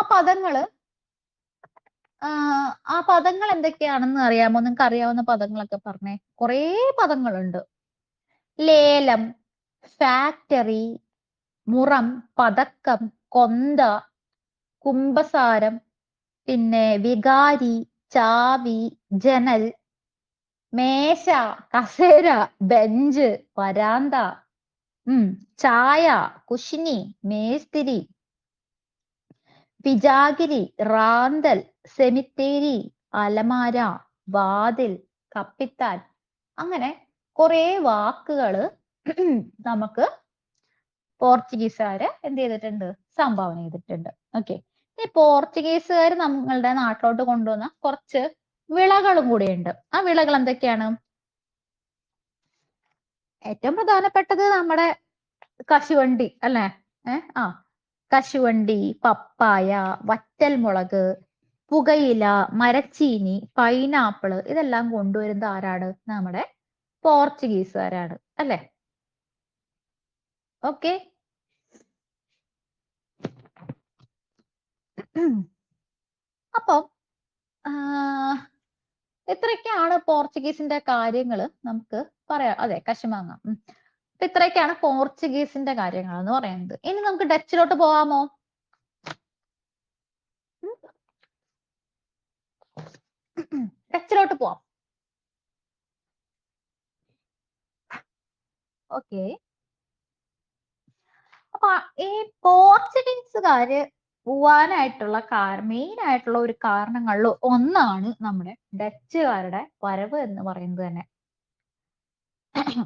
പദങ്ങൾ എന്തൊക്കെയാണെന്ന് അറിയാമോ? നിങ്ങൾക്ക് അറിയാവുന്ന പദങ്ങളൊക്കെ പറഞ്ഞേ. കുറേ പദങ്ങളുണ്ട്. ലേലം, ഫാക്ടറി, മുറം, പതക്കം, കൊന്ത, കുംഭസാരം, പിന്നെ വികാരി, ചാവി, ജനൽ, മേശ, കസേര, ബെഞ്ച്, വരാന്ത, ചായ, കുശിനി, മേസ്തിരി, വിജാഗിരി, റാന്തൽ, സെമിത്തേരി, അലമാര, വാതിൽ, കപ്പിത്താൻ. അങ്ങനെ കുറെ വാക്കുകള് നമുക്ക് പോർച്ചുഗീസുകാര് എന്ത് ചെയ്തിട്ടുണ്ട്? സംഭാവന ചെയ്തിട്ടുണ്ട്. ഓക്കെ, ഈ പോർച്ചുഗീസുകാർ നമ്മളുടെ നാട്ടിലോട്ട് കൊണ്ടുവന്ന കുറച്ച് വിളകളും കൂടിയുണ്ട്. ആ വിളകൾ എന്തൊക്കെയാണ്? ഏറ്റവും പ്രധാനപ്പെട്ടത് നമ്മുടെ കശുവണ്ടി അല്ലെ? കശുവണ്ടി, പപ്പായ, വറ്റൽമുളക്, പുകയില, മരച്ചീനി, പൈനാപ്പിള് ഇതെല്ലാം കൊണ്ടുവരുന്നത് ആരാണ്? നമ്മുടെ പോർച്ചുഗീസുകാരാണ് അല്ലെ? ഓക്കെ, അപ്പം ഇത്രയൊക്കെയാണ് പോർച്ചുഗീസിന്റെ കാര്യങ്ങൾ നമുക്ക് പറയാം. അതെ, കശുമാങ്ങ. ഇത്രയൊക്കെയാണ് പോർച്ചുഗീസിന്റെ കാര്യങ്ങൾ എന്ന് പറയുന്നത്. ഇനി നമുക്ക് ഡച്ചിലോട്ട് പോകാമോ? ഡച്ചിലോട്ട് പോവാം. ഓക്കെ, അപ്പൊ ഈ പോർച്ചുഗീസുകാര് പോവാനായിട്ടുള്ള മെയിൻ ആയിട്ടുള്ള ഒരു കാരണങ്ങളിൽ ഒന്നാണ് നമ്മുടെ ഡച്ചുകാരുടെ വരവ് എന്ന് പറയുന്നത് തന്നെ.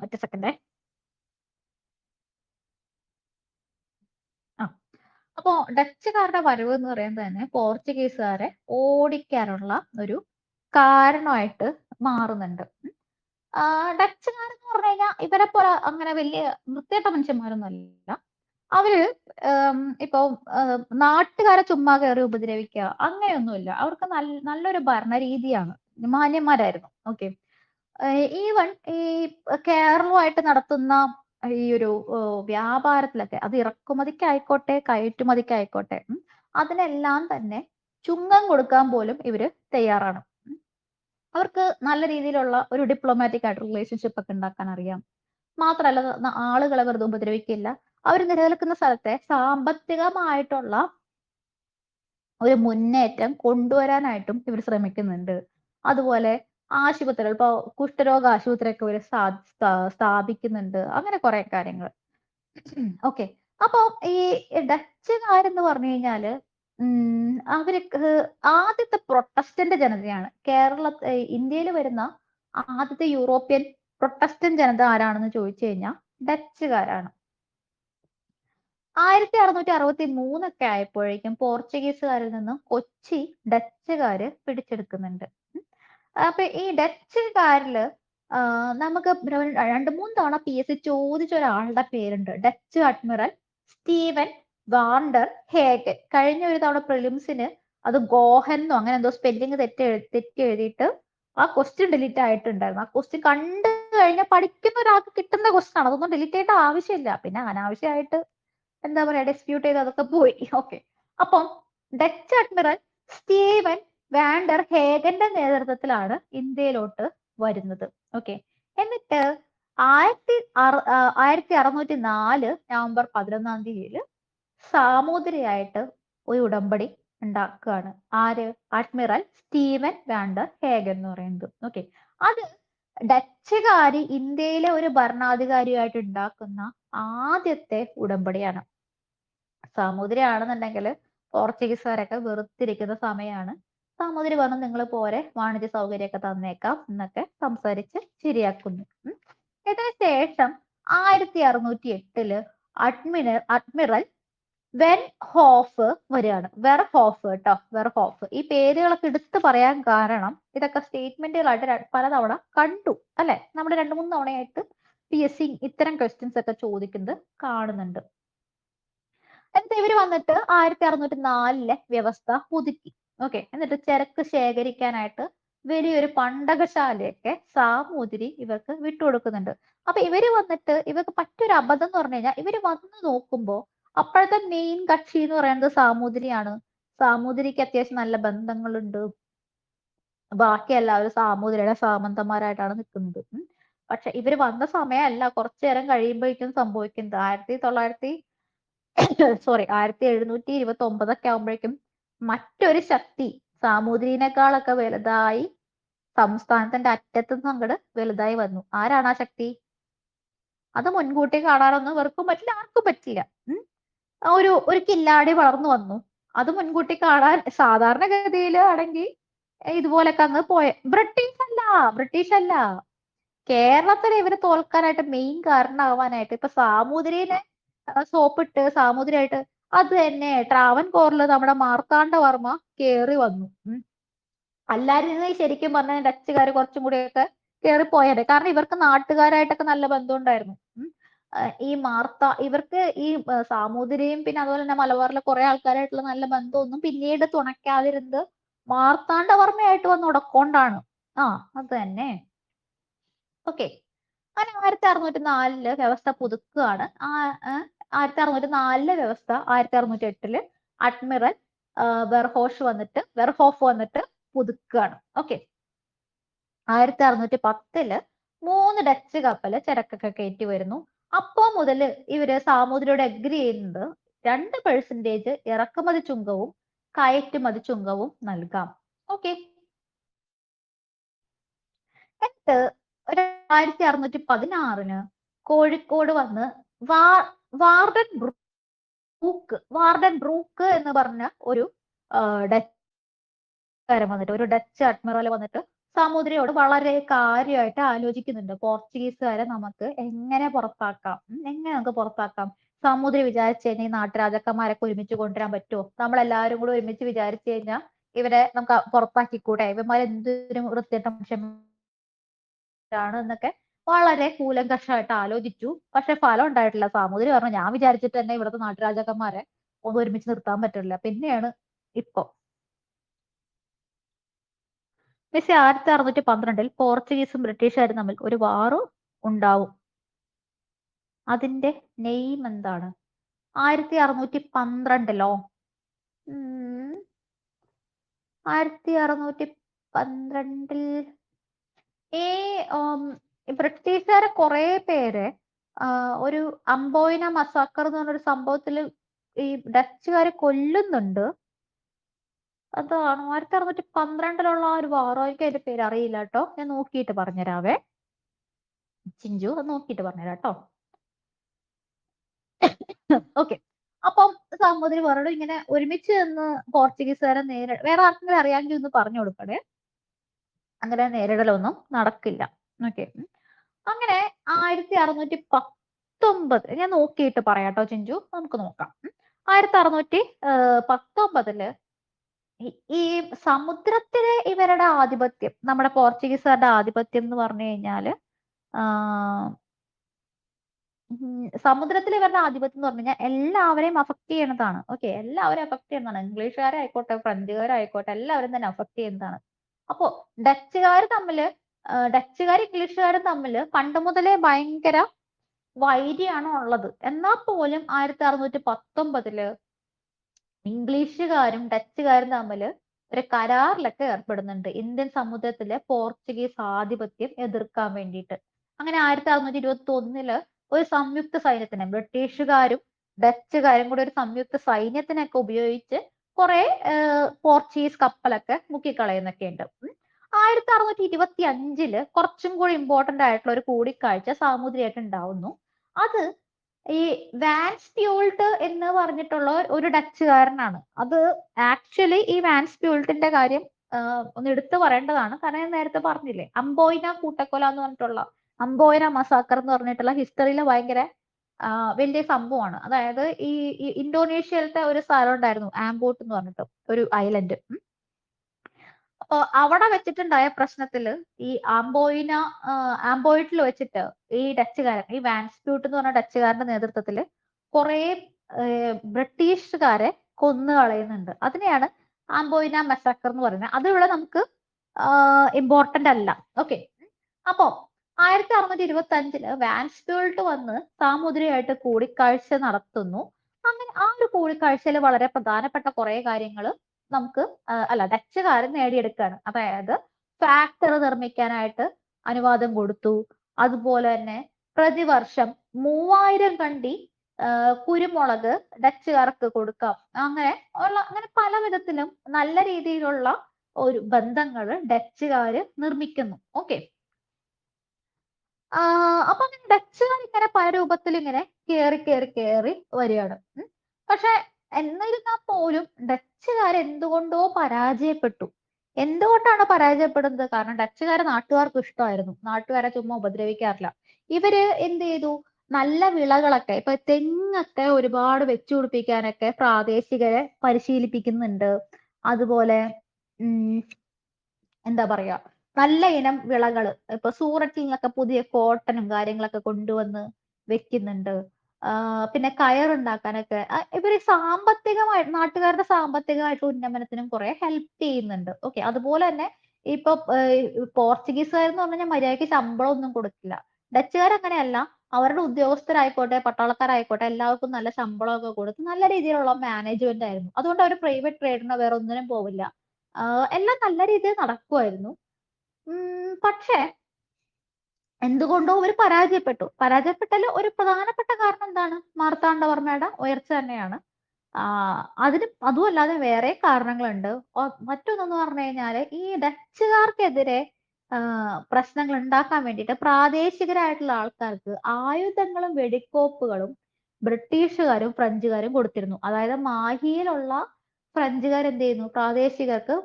ഒറ്റ സെക്കൻഡേ. അപ്പോ ഡച്ചുകാരുടെ വരവ് എന്ന് പറയുന്നത് തന്നെ പോർച്ചുഗീസുകാരെ ഓടിക്കാനുള്ള ഒരു കാരണമായിട്ട് മാറുന്നുണ്ട്. ഡച്ചുകാരെന്ന് പറഞ്ഞു കഴിഞ്ഞാൽ ഇവരെ പോലെ അങ്ങനെ വലിയ വൃത്തികെട്ട മനുഷ്യന്മാരൊന്നും അല്ല. അവര് ഇപ്പൊ നാട്ടുകാരെ ചുമ്മാ കയറി ഉപദ്രവിക്കുക അങ്ങനെയൊന്നുമില്ല. അവർക്ക് നല്ലൊരു ഭരണരീതിയാണ്, മാന്യന്മാരായിരുന്നു. ഓക്കെ, ഈവൻ ഈ കേരളമായിട്ട് നടത്തുന്ന ഈ ഒരു വ്യാപാരത്തിലൊക്കെ, അത് ഇറക്കുമതിക്കായിക്കോട്ടെ കയറ്റുമതിക്കായിക്കോട്ടെ, അതിനെല്ലാം തന്നെ ചുങ്കം കൊടുക്കാൻ പോലും ഇവര് തയ്യാറാണ്. അവർക്ക് നല്ല രീതിയിലുള്ള ഒരു ഡിപ്ലോമാറ്റിക് ആയിട്ട് റിലേഷൻഷിപ്പ് ഒക്കെ ഉണ്ടാക്കാൻ അറിയാം. മാത്രമല്ല ആളുകളെ വെറുതെ ഉപദ്രവിക്കില്ല. അവർ നിലനിൽക്കുന്ന സ്ഥലത്തെ സാമ്പത്തികമായിട്ടുള്ള ഒരു മുന്നേറ്റം കൊണ്ടുവരാനായിട്ടും ഇവർ ശ്രമിക്കുന്നുണ്ട്. അതുപോലെ ആശുപത്രികൾ, ഇപ്പൊ കുഷ്ഠരോഗ ആശുപത്രിയൊക്കെ ഇവർ സ്ഥാപിക്കുന്നുണ്ട്. അങ്ങനെ കുറെ കാര്യങ്ങൾ. ഓക്കെ, അപ്പൊ ഈ ഡച്ചുകാരെന്ന് പറഞ്ഞു കഴിഞ്ഞാല് അവർക്ക് ആദ്യത്തെ പ്രൊട്ടസ്റ്റന്റ് ജനതയാണ് ഇന്ത്യയിൽ വരുന്ന ആദ്യത്തെ യൂറോപ്യൻ പ്രൊട്ടസ്റ്റന്റ് ജനത ആരാണെന്ന് ചോദിച്ചു കഴിഞ്ഞാൽ ഡച്ചുകാരാണ്. 1663 ആയപ്പോഴേക്കും പോർച്ചുഗീസുകാരിൽ നിന്നും കൊച്ചി ഡച്ചുകാര് പിടിച്ചെടുക്കുന്നുണ്ട്. അപ്പൊ ഈ ഡച്ചുകാരില് നമുക്ക് 2-3 തവണ PSC ചോദിച്ച ഒരാളുടെ പേരുണ്ട്. Dutch admiral Steven wander Hagen. കഴിഞ്ഞ ഒരു തവണ പ്രിലിംസിന് അത് ഗോഹെന്നോ അങ്ങനെ എന്തോ സ്പെല്ലിംഗ് തെറ്റി എഴുതിയിട്ട് ആ ക്വസ്റ്റ്യൻ ഡിലീറ്റ് ആയിട്ടുണ്ടായിരുന്നു. ആ ക്വസ്റ്റ്യൻ കണ്ടു കഴിഞ്ഞാൽ പഠിക്കുന്ന ഒരാൾക്ക് കിട്ടുന്ന ക്വസ്റ്റ്യൻ ആണ്. അതൊന്നും ഡിലീറ്റ് ചെയ്യേണ്ട ആവശ്യമില്ല. പിന്നെ അനാവശ്യമായിട്ട് എന്താ പറയാ ഡിസ്പ്യൂട്ട് ചെയ്ത് അതൊക്കെ പോയി. ഓക്കെ. അപ്പം ഡച്ച് അഡ്മിറൽ സ്റ്റീവൻ വാൻഡർ ഹേഗന്റെ നേതൃത്വത്തിലാണ് ഇന്ത്യയിലോട്ട് വരുന്നത്. ഓക്കെ. എന്നിട്ട് 1604 നവംബർ 11 സാമൂതിരിയായിട്ട് ഒരു ഉടമ്പടി ഉണ്ടാക്കുകയാണ്. ആര്? അഡ്മിറൽ സ്റ്റീവൻ വാൻഡർ ഹേഗൻ എന്ന് പറയുന്നത്. ഓക്കെ. അത് ഡച്ചുകാര് ഇന്ത്യയിലെ ഒരു ഭരണാധികാരിയായിട്ട് ഉണ്ടാക്കുന്ന ആദ്യത്തെ ഉടമ്പടിയാണ്. സാമൂതിരി ആണെന്നുണ്ടെങ്കിൽ പോർച്ചുഗീസുകാരൊക്കെ വെറുത്തിരിക്കുന്ന സമയമാണ്. സാമൂതിരി പറഞ്ഞു നിങ്ങൾ പോരെ, വാണിജ്യ സൗകര്യമൊക്കെ തന്നേക്കാം എന്നൊക്കെ സംസാരിച്ച് ശരിയാക്കുന്നു. ഇതിന് ശേഷം 1608 അഡ്മിറൽ വെൻഹോഫ് വരികയാണ്. വെർഹോഫ് കേട്ടോ, വെർഹോഫ്. ഈ പേരുകളൊക്കെ എടുത്തു പറയാൻ കാരണം ഇതൊക്കെ സ്റ്റേറ്റ്മെന്റുകളായിട്ട് പലതവണ കണ്ടു അല്ലെ. നമ്മുടെ 2-3 തവണയായിട്ട് PSC ഇത്തരം ക്വസ്റ്റ്യൻസ് ഒക്കെ ചോദിക്കുന്നത് കാണുന്നുണ്ട്. എന്നിട്ട് ഇവര് വന്നിട്ട് 1604 വ്യവസ്ഥ പുതുക്കി. ഓക്കെ. എന്നിട്ട് ചരക്ക് ശേഖരിക്കാനായിട്ട് വലിയൊരു പണ്ടകശാലയൊക്കെ സാമൂതിരി ഇവർക്ക് വിട്ടുകൊടുക്കുന്നുണ്ട്. അപ്പൊ ഇവര് വന്നിട്ട് ഇവർക്ക് പറ്റൊരു അബദ്ധം എന്ന് പറഞ്ഞു കഴിഞ്ഞാൽ ഇവര് വന്ന് നോക്കുമ്പോ അപ്പോഴത്തെ മെയിൻ കക്ഷി എന്ന് പറയുന്നത് സാമൂതിരിയാണ്. സാമൂതിരിക്ക് അത്യാവശ്യം നല്ല ബന്ധങ്ങളുണ്ട്. ബാക്കി എല്ലാവരും സാമൂതിരിയുടെ സാമന്തന്മാരായിട്ടാണ് നിൽക്കുന്നത്. പക്ഷെ ഇവര് വന്ന സമയമല്ല, കുറച്ചു നേരം കഴിയുമ്പോഴേക്കും സംഭവിക്കുന്നത് 1729 ആകുമ്പോഴേക്കും മറ്റൊരു ശക്തി സാമൂതിരിനേക്കാളൊക്കെ വലുതായി സംസ്ഥാനത്തിന്റെ അറ്റത്തുനിന്ന് അങ്ങോട്ട് വലുതായി വന്നു. ആരാണ് ആ ശക്തി? അത് മുൻകൂട്ടി കാണാനൊന്നും ഇവർക്കും പറ്റില്ല, ആർക്കും പറ്റില്ല. ഒരു കില്ലാടി വളർന്നു വന്നു. അത് മുൻകൂട്ടി കാണാൻ സാധാരണഗതിയിൽ ആണെങ്കിൽ ഇതുപോലൊക്കെ അങ്ങ് പോയ. ബ്രിട്ടീഷ് അല്ല. കേരളത്തിലെ ഇവര് തോൽക്കാനായിട്ട് മെയിൻ കാരണമാവാനായിട്ട് ഇപ്പൊ സാമൂതിരിനെ സോപ്പിട്ട് സാമൂതിരിയായിട്ട് അത് തന്നെ ട്രാവൻകൂറിൽ നമ്മുടെ മാർത്താണ്ഡവർമ്മ കേറി വന്നു. അല്ലായിരുന്നെങ്കിൽ ശരിക്കും പറഞ്ഞാൽ ഡച്ചുകാർ കുറച്ചും കൂടിയൊക്കെ കേറിപ്പോയത്. കാരണം ഇവർക്ക് നാട്ടുകാരായിട്ടൊക്കെ നല്ല ബന്ധം ഉണ്ടായിരുന്നു. ഇവർക്ക് ഈ സാമൂതിരിയും പിന്നെ അതുപോലെ തന്നെ മലബാറിലെ കുറെ ആൾക്കാരായിട്ടുള്ള നല്ല ബന്ധമൊന്നും പിന്നീട് തുണയ്ക്കാതിരുന്നത് മാർത്താണ്ഡവർമ്മയായിട്ട് വന്ന് ഉടക്കൊണ്ടാണ്. അത് തന്നെ. ഓക്കെ. അങ്ങനെ 1604 വ്യവസ്ഥ പുതുക്കുകയാണ്. 1604 വ്യവസ്ഥ 1608 അഡ്മിറൽ വെർഹോഫ് വന്നിട്ട് പുതുക്കുകയാണ്. ഓക്കെ. 1610 3 ഡച്ച് കപ്പല് ചരക്കൊക്കെ കയറ്റി വരുന്നു. അപ്പോ മുതൽ ഇവര് സാമൂതിരിയോട് അഗ്രി ചെയ്യുന്നത് 2% ഇറക്കുമതി ചുങ്കവും കയറ്റുമതി ചുങ്കവും നൽകാം. ഓക്കെ. എന്നിട്ട് 1616 കോഴിക്കോട് വന്ന് വാർഡൻ ബ്രൂക്ക് എന്ന് പറഞ്ഞ ഒരു ഡച്ചുകാരൻ വന്നിട്ട്, ഒരു ഡച്ച് അഡ്മിറൽ വന്നിട്ട് സാമൂതിരിയോട് വളരെ കാര്യമായിട്ട് ആലോചിക്കുന്നുണ്ട്. പോർച്ചുഗീസുകാരെ നമുക്ക് എങ്ങനെ പുറത്താക്കാം, സാമൂതിരി വിചാരിച്ചു കഴിഞ്ഞാൽ ഈ നാട്ടുരാജാക്കന്മാരൊക്കെ ഒരുമിച്ച് കൊണ്ടുവരാൻ പറ്റുമോ? നമ്മളെല്ലാവരും കൂടെ ഒരുമിച്ച് വിചാരിച്ചു കഴിഞ്ഞാൽ ഇവരെ നമുക്ക് പുറത്താക്കിക്കൂടെ? ഇവന്മാർ എന്തൊരു വൃത്തികെട്ട മനുഷ്യന്മാരാണ് എന്നൊക്കെ വളരെ കൂലങ്കഷമായിട്ട് ആലോചിച്ചു. പക്ഷെ ഫലം ഉണ്ടായിട്ടില്ല. സാമൂതിരി പറഞ്ഞു ഞാൻ വിചാരിച്ചിട്ട് തന്നെ ഇവിടുത്തെ നാട്ടുരാജാക്കന്മാരെ ഒന്നും ഒരുമിച്ച് നിർത്താൻ പറ്റില്ല. പിന്നെയാണ് ഇപ്പൊ 1612 പോർച്ചുഗീസും ബ്രിട്ടീഷുകാരും തമ്മിൽ ഒരു വാറ് ഉണ്ടാവും. അതിന്റെ നെയിം എന്താണ്? 1612 1612 ഈ ബ്രിട്ടീഷുകാരെ കുറെ പേര് ഒരു അംബോയിന മസാക്കർ എന്ന് പറഞ്ഞൊരു സംഭവത്തിൽ ഈ ഡച്ചുകാരെ കൊല്ലുന്നുണ്ട്. അതാണ് 1612 ആ ഒരു വാറോ. എനിക്ക് അതിന്റെ പേര് അറിയില്ല കേട്ടോ. ഞാൻ നോക്കിയിട്ട് പറഞ്ഞുതരാവേ. ചിഞ്ചു അത് നോക്കിയിട്ട് പറഞ്ഞുതരാം കേട്ടോ. ഓക്കെ. അപ്പം സാമൂതിരി പറഞ്ഞു ഇങ്ങനെ ഒരുമിച്ച് നിന്ന് പോർച്ചുഗീസുകാരെ വേറെ ആർക്കെങ്കിലും അറിയാമെങ്കിൽ ഒന്ന് പറഞ്ഞു കൊടുക്കണേ, അങ്ങനെ നേരിടലൊന്നും നടക്കില്ല. ഓക്കെ. അങ്ങനെ 1619 ഞാൻ നോക്കിയിട്ട് പറയാട്ടോ ചിഞ്ചു, നമുക്ക് നോക്കാം. 1619 ഈ സമുദ്രത്തിലെ ഇവരുടെ ആധിപത്യം, നമ്മുടെ പോർച്ചുഗീസുകാരുടെ ആധിപത്യം എന്ന് പറഞ്ഞു കഴിഞ്ഞാല് സമുദ്രത്തിൽ ഇവരുടെ ആധിപത്യം എന്ന് പറഞ്ഞു കഴിഞ്ഞാൽ എല്ലാവരെയും അഫക്ട് ചെയ്യുന്നതാണ്. ഓക്കെ, എല്ലാവരെയും അഫക്ട് ചെയ്യുന്നതാണ്. ഇംഗ്ലീഷുകാരായിക്കോട്ടെ, ഫ്രഞ്ചുകാരായിക്കോട്ടെ, എല്ലാവരും തന്നെ അഫക്ട് ചെയ്യുന്നതാണ്. അപ്പോ ഡച്ചുകാർ ഇംഗ്ലീഷുകാരും തമ്മിൽ പണ്ട് മുതലേ ഭയങ്കര വൈരിയാണ് ഉള്ളത്. എന്നാൽ പോലും 1619 ഇംഗ്ലീഷുകാരും ഡച്ചുകാരും തമ്മിൽ ഒരു കരാറിലൊക്കെ ഏർപ്പെടുന്നുണ്ട് ഇന്ത്യൻ സമുദ്രത്തിലെ പോർച്ചുഗീസ് ആധിപത്യം എതിർക്കാൻ വേണ്ടിയിട്ട്. അങ്ങനെ 1621 ഒരു സംയുക്ത സൈന്യത്തിനെ, ബ്രിട്ടീഷുകാരും ഡച്ചുകാരും കൂടി ഒരു സംയുക്ത സൈന്യത്തിനൊക്കെ ഉപയോഗിച്ച് കുറെ പോർച്ചുഗീസ് കപ്പലൊക്കെ മുക്കിക്കളയുന്നൊക്കെ ഉണ്ട്. 1625 കുറച്ചും കൂടി ഇമ്പോർട്ടന്റ് ആയിട്ടുള്ള ഒരു കൂടിക്കാഴ്ച സാമൂതിരിയായിട്ട് ഉണ്ടാവുന്നു. അത് ഈ വാൻസ്പ്യൂൾട്ട് എന്ന് പറഞ്ഞിട്ടുള്ള ഒരു ഡച്ചുകാരനാണ്. അത് ആക്ച്വലി ഈ വാൻസ്പ്യൂൾട്ടിന്റെ കാര്യം ഒന്ന് എടുത്തു പറയേണ്ടതാണ്. കാരണം ഞാൻ നേരത്തെ പറഞ്ഞില്ലേ, അംബോയിന കൂട്ടക്കൊല എന്ന് പറഞ്ഞിട്ടുള്ള, അംബോയിന മസാക്കർ എന്ന് പറഞ്ഞിട്ടുള്ള ഹിസ്റ്ററിയിൽ ഭയങ്കര വലിയ സംഭവമാണ്. അതായത് ഈ ഇന്തോനേഷ്യയിലത്തെ ഒരു സ്ഥലം ഉണ്ടായിരുന്നു, ആംബോട്ട് എന്ന് പറഞ്ഞിട്ട് ഒരു ഐലൻഡ്. അപ്പൊ അവിടെ വെച്ചിട്ടുണ്ടായ പ്രശ്നത്തിൽ ഈ ആംബോയിറ്റിൽ വെച്ചിട്ട് ഈ ഡച്ചുകാരൻ, ഈ വാൻസ്പ്യൂട്ട് എന്ന് പറഞ്ഞ ഡച്ചുകാരന്റെ നേതൃത്വത്തിൽ കുറെ ബ്രിട്ടീഷുകാരെ കൊന്നു കളയുന്നുണ്ട്. അതിനെയാണ് ആംബോയിന മെസാക്കർ എന്ന് പറയുന്നത്. അത് ഇവിടെ നമുക്ക് ഇമ്പോർട്ടന്റ് അല്ല. ഓക്കെ. അപ്പോ 1625 വാൻസ്പ്യൂൾട്ട് വന്ന് സാമൂതിരിയായിട്ട് കൂടിക്കാഴ്ച നടത്തുന്നു. അങ്ങനെ ആ ഒരു കൂടിക്കാഴ്ചയിൽ വളരെ പ്രധാനപ്പെട്ട കുറെ കാര്യങ്ങൾ നമുക്ക് ഡച്ചുകാർ നേടിയെടുക്കുകയാണ്. അതായത് ഫാക്ടറി നിർമ്മിക്കാനായിട്ട് അനുവാദം കൊടുത്തു. അതുപോലെ തന്നെ പ്രതിവർഷം 3000 കണ്ടി കുരുമുളക് ഡച്ചുകാർക്ക് കൊടുക്കാം. അങ്ങനെ പല വിധത്തിലും നല്ല രീതിയിലുള്ള ഒരു ബന്ധങ്ങൾ ഡച്ചുകാര് നിർമ്മിക്കുന്നു. ഓക്കെ. അപ്പൊ അങ്ങനെ ഡച്ചുകാർ ഇങ്ങനെ പല രൂപത്തിൽ ഇങ്ങനെ കേറി വരികയാണ്. പക്ഷെ എന്നിരുന്നാൽ പോലും ഡച്ചുകാർ എന്തുകൊണ്ടോ പരാജയപ്പെട്ടു. എന്തുകൊണ്ടാണ് പരാജയപ്പെടുന്നത്? കാരണം ഡച്ചുകാരെ നാട്ടുകാർക്ക് ഇഷ്ടമായിരുന്നു. നാട്ടുകാരെ ചുമ്മാ ഉപദ്രവിക്കാറില്ല. ഇവര് എന്ത് ചെയ്തു? നല്ല വിളകളൊക്കെ, ഇപ്പൊ തെങ്ങൊക്കെ ഒരുപാട് വെച്ചു പിടിപ്പിക്കാനൊക്കെ പ്രാദേശികരെ പരിശീലിപ്പിക്കുന്നുണ്ട്. അതുപോലെ എന്താ പറയാ, നല്ല ഇനം വിളകൾ, ഇപ്പൊ സൂററ്റിൽ നിന്നൊക്കെ പുതിയ കോട്ടനും കാര്യങ്ങളൊക്കെ കൊണ്ടുവന്ന് വെക്കുന്നുണ്ട്. പിന്നെ കയറുണ്ടാക്കാനൊക്കെ ഇവര് നാട്ടുകാരുടെ സാമ്പത്തികമായിട്ട് ഉന്നമനത്തിനും കുറെ ഹെൽപ്പ് ചെയ്യുന്നുണ്ട്. ഓക്കെ. അതുപോലെ തന്നെ ഇപ്പൊ പോർച്ചുഗീസുകാരെന്ന് പറഞ്ഞു കഴിഞ്ഞാൽ മര്യാദയ്ക്ക് ശമ്പളം ഒന്നും കൊടുക്കില്ല. ഡച്ചുകാർ അങ്ങനെയല്ല. അവരുടെ ഉദ്യോഗസ്ഥരായിക്കോട്ടെ, പട്ടാളക്കാരായിക്കോട്ടെ, എല്ലാവർക്കും നല്ല ശമ്പളമൊക്കെ കൊടുത്ത് നല്ല രീതിയിലുള്ള മാനേജ്മെന്റ് ആയിരുന്നു. അതുകൊണ്ട് അവർ പ്രൈവറ്റ് ട്രേഡിനോ വേറെ ഒന്നിനും പോവില്ല. എല്ലാം നല്ല രീതിയിൽ നടക്കുമായിരുന്നു. പക്ഷേ എന്തുകൊണ്ടോ അവർ പരാജയപ്പെട്ടതിൽ ഒരു പ്രധാനപ്പെട്ട കാരണം എന്താണ്? മാർത്താണ്ഡവർമ്മയുടെ ഉയർച്ച തന്നെയാണ്. അതുമല്ലാതെ വേറെ കാരണങ്ങളുണ്ട്. മറ്റൊന്നെന്ന് പറഞ്ഞു കഴിഞ്ഞാൽ ഈ ഡച്ചുകാർക്കെതിരെ പ്രശ്നങ്ങൾ ഉണ്ടാക്കാൻ വേണ്ടിയിട്ട് പ്രാദേശികരായിട്ടുള്ള ആൾക്കാർക്ക് ആയുധങ്ങളും വെടിക്കോപ്പുകളും ബ്രിട്ടീഷുകാരും ഫ്രഞ്ചുകാരും കൊടുത്തിരുന്നു. അതായത് മാഹിയിലുള്ള ഫ്രഞ്ചുകാർ എന്ത് ചെയ്യുന്നു? പ്രാദേശികർക്ക്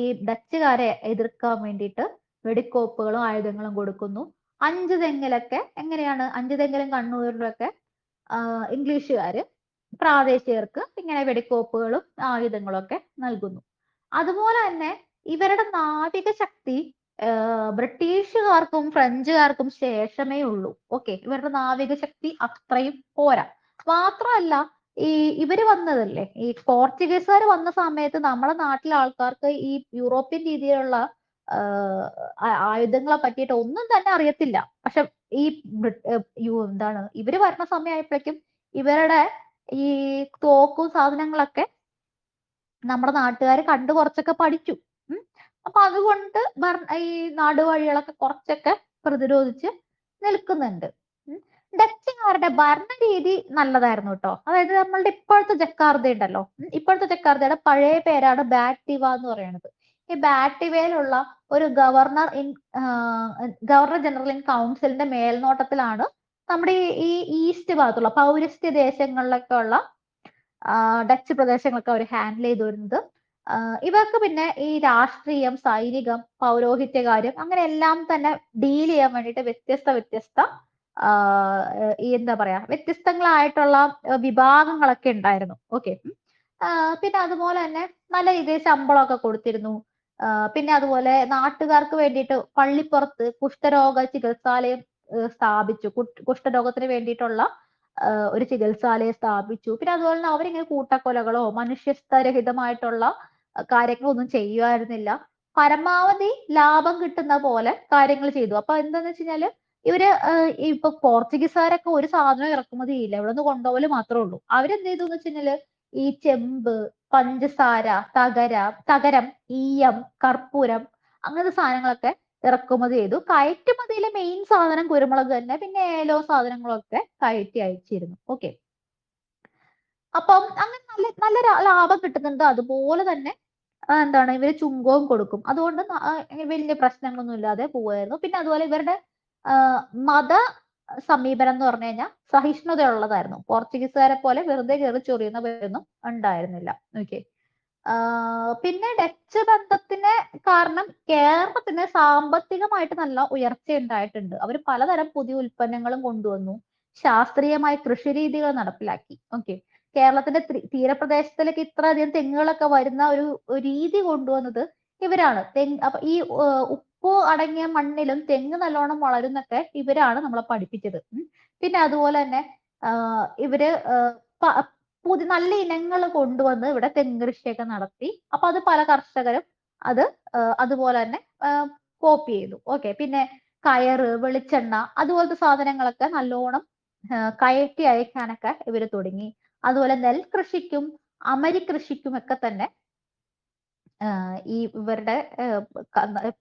ഈ ഡച്ചുകാരെ എതിർക്കാൻ വേണ്ടിയിട്ട് വെടിക്കോപ്പുകളും ആയുധങ്ങളും കൊടുക്കുന്നു. അഞ്ചുതെങ്ങിലും കണ്ണൂരിലൊക്കെ ഇംഗ്ലീഷുകാര് പ്രാദേശികർക്ക് ഇങ്ങനെ വെടിക്കോപ്പുകളും ആയുധങ്ങളും ഒക്കെ നൽകുന്നു. അതുപോലെ തന്നെ ഇവരുടെ നാവിക ശക്തി ബ്രിട്ടീഷുകാർക്കും ഫ്രഞ്ചുകാർക്കും ശേഷമേ ഉള്ളൂ. ഓക്കെ. ഇവരുടെ നാവിക ശക്തി അത്രയും പോരാ. മാത്രമല്ല ഇവര് വന്നതല്ലേ, ഈ പോർച്ചുഗീസുകാർ വന്ന സമയത്ത് നമ്മുടെ നാട്ടിലെ ആൾക്കാർക്ക് ഈ യൂറോപ്യൻ രീതിയിലുള്ള ആയുധങ്ങളെ പറ്റിയിട്ട് ഒന്നും തന്നെ അറിയത്തില്ല. പക്ഷെ ഈ എന്താണ് ഇവര് വരുന്ന സമയമായപ്പോഴേക്കും ഇവരുടെ ഈ തോക്കും സാധനങ്ങളൊക്കെ നമ്മുടെ നാട്ടുകാർ കണ്ടു കുറച്ചൊക്കെ പഠിച്ചു. അപ്പൊ അതുകൊണ്ട് ഈ നാടുവാഴികളൊക്കെ കുറച്ചൊക്കെ പ്രതിരോധിച്ച് നിൽക്കുന്നുണ്ട്. ഡച്ചുകാരുടെ ഭരണരീതി നല്ലതായിരുന്നു കേട്ടോ. അതായത് നമ്മളുടെ ഇപ്പോഴത്തെ ജക്കാർത്ത ഉണ്ടല്ലോ, ഇപ്പോഴത്തെ ജക്കാർത്തയുടെ പഴയ പേരാണ് ബാറ്റിവ എന്ന് പറയുന്നത്. ഈ ബാറ്റിവയിലുള്ള ഒരു ഗവർണർ ജനറൽ ഇൻ കൗൺസിലിന്റെ മേൽനോട്ടത്തിലാണ് നമ്മുടെ ഈ ഈസ്റ്റ് ഭാഗത്തുള്ള പൗരസ്ത്യ ദേശങ്ങളിലൊക്കെ ഉള്ള ഡച്ച് പ്രദേശങ്ങളൊക്കെ അവർ ഹാൻഡിൽ ചെയ്തു വരുന്നത്. ഇവർക്ക് പിന്നെ ഈ രാഷ്ട്രീയം, സൈനികം, പൗരോഹിത്യകാര്യം അങ്ങനെ എല്ലാം തന്നെ ഡീൽ ചെയ്യാൻ വേണ്ടിയിട്ട് വ്യത്യസ്ത ഈ എന്താ പറയാ വ്യത്യസ്തങ്ങളായിട്ടുള്ള വിഭാഗങ്ങളൊക്കെ ഉണ്ടായിരുന്നു. ഓക്കെ. പിന്നെ അതുപോലെ തന്നെ നല്ല രീതിയിൽ ശമ്പളമൊക്കെ കൊടുത്തിരുന്നു. പിന്നെ അതുപോലെ നാട്ടുകാർക്ക് വേണ്ടിയിട്ട് പള്ളിപ്പുറത്ത് കുഷ്ഠരോഗ ചികിത്സാലയം സ്ഥാപിച്ചു. കുഷ്ഠരോഗത്തിന് വേണ്ടിയിട്ടുള്ള ഒരു ചികിത്സാലയം സ്ഥാപിച്ചു. പിന്നെ അതുപോലെ തന്നെ അവരിങ്ങനെ കൂട്ടക്കൊലകളോ മനുഷ്യത്വരഹിതമായിട്ടുള്ള കാര്യങ്ങളൊന്നും ചെയ്യുമായിരുന്നില്ല. പരമാവധി ലാഭം കിട്ടുന്ന പോലെ കാര്യങ്ങൾ ചെയ്തു. അപ്പൊ എന്താന്ന് വെച്ച് കഴിഞ്ഞാല് ഇവര് ഇപ്പൊ പോർച്ചുഗീസുകാരൊക്കെ ഒരു സാധനം ഇറക്കുമതി ചെയ്യില്ല. ഇവിടെ നിന്ന് കൊണ്ടുപോകല് മാത്രമേ ഉള്ളൂ. അവരെന്ത് ചെയ്തു എന്ന് വെച്ച് കഴിഞ്ഞാല് ഈ ചെമ്പ്, പഞ്ചസാര, തകരം, ഈയം, കർപ്പൂരം അങ്ങനത്തെ സാധനങ്ങളൊക്കെ ഇറക്കുമതി ചെയ്തു. കയറ്റുമതിയിലെ മെയിൻ സാധനം കുരുമുളക് തന്നെ. പിന്നെ ഏലവും സാധനങ്ങളൊക്കെ കയറ്റി അയച്ചിരുന്നു. ഓക്കെ. അപ്പം അങ്ങനെ നല്ല നല്ല ലാഭം കിട്ടുന്നുണ്ട്. അതുപോലെ തന്നെ എന്താണ് ഇവര് ചുങ്കവും കൊടുക്കും. അതുകൊണ്ട് വലിയ പ്രശ്നങ്ങളൊന്നും ഇല്ലാതെ പോവായിരുന്നു. പിന്നെ അതുപോലെ ഇവരുടെ മത സമീപനം എന്ന് പറഞ്ഞു കഴിഞ്ഞാൽ സഹിഷ്ണുതയുള്ളതായിരുന്നു. പോർച്ചുഗീസുകാരെ പോലെ വെറുതെ കയറി ചൊറിയുന്നവരൊന്നും ഉണ്ടായിരുന്നില്ല. ഓക്കെ. പിന്നെ ഡച്ച് ബന്ധത്തിന് കാരണം കേരളത്തിന് സാമ്പത്തികമായിട്ട് നല്ല ഉയർച്ച ഉണ്ടായിട്ടുണ്ട്. അവർ പലതരം പുതിയ ഉൽപ്പന്നങ്ങളും കൊണ്ടുവന്നു. ശാസ്ത്രീയമായ കൃഷി രീതികൾ നടപ്പിലാക്കി. ഓക്കെ. കേരളത്തിന്റെ തീരപ്രദേശത്തിലേക്ക് ഇത്രയധികം തെങ്ങുകളൊക്കെ വരുന്ന ഒരു രീതി കൊണ്ടുവന്നത് ഇവരാണ്. അപ്പൊ ഈ ഉപ്പ് അടങ്ങിയ മണ്ണിലും തെങ്ങ് നല്ലോണം വളരുന്നൊക്കെ ഇവരാണ് നമ്മളെ പഠിപ്പിച്ചത്. പിന്നെ അതുപോലെ തന്നെ ഇവര് നല്ല ഇനങ്ങൾ കൊണ്ടുവന്ന് ഇവിടെ തെങ്ങ് കൃഷിയൊക്കെ നടത്തി. അപ്പൊ അത് പല കർഷകരും അത് അതുപോലെ തന്നെ കോപ്പി ചെയ്തു. ഓക്കെ. പിന്നെ കയറ്, വെളിച്ചെണ്ണ അതുപോലത്തെ സാധനങ്ങളൊക്കെ നല്ലോണം കയറ്റി അയക്കാനൊക്കെ ഇവര് തുടങ്ങി. അതുപോലെ നെൽകൃഷിക്കും അമരി കൃഷിക്കും ഒക്കെ തന്നെ ഈ ഇവരുടെ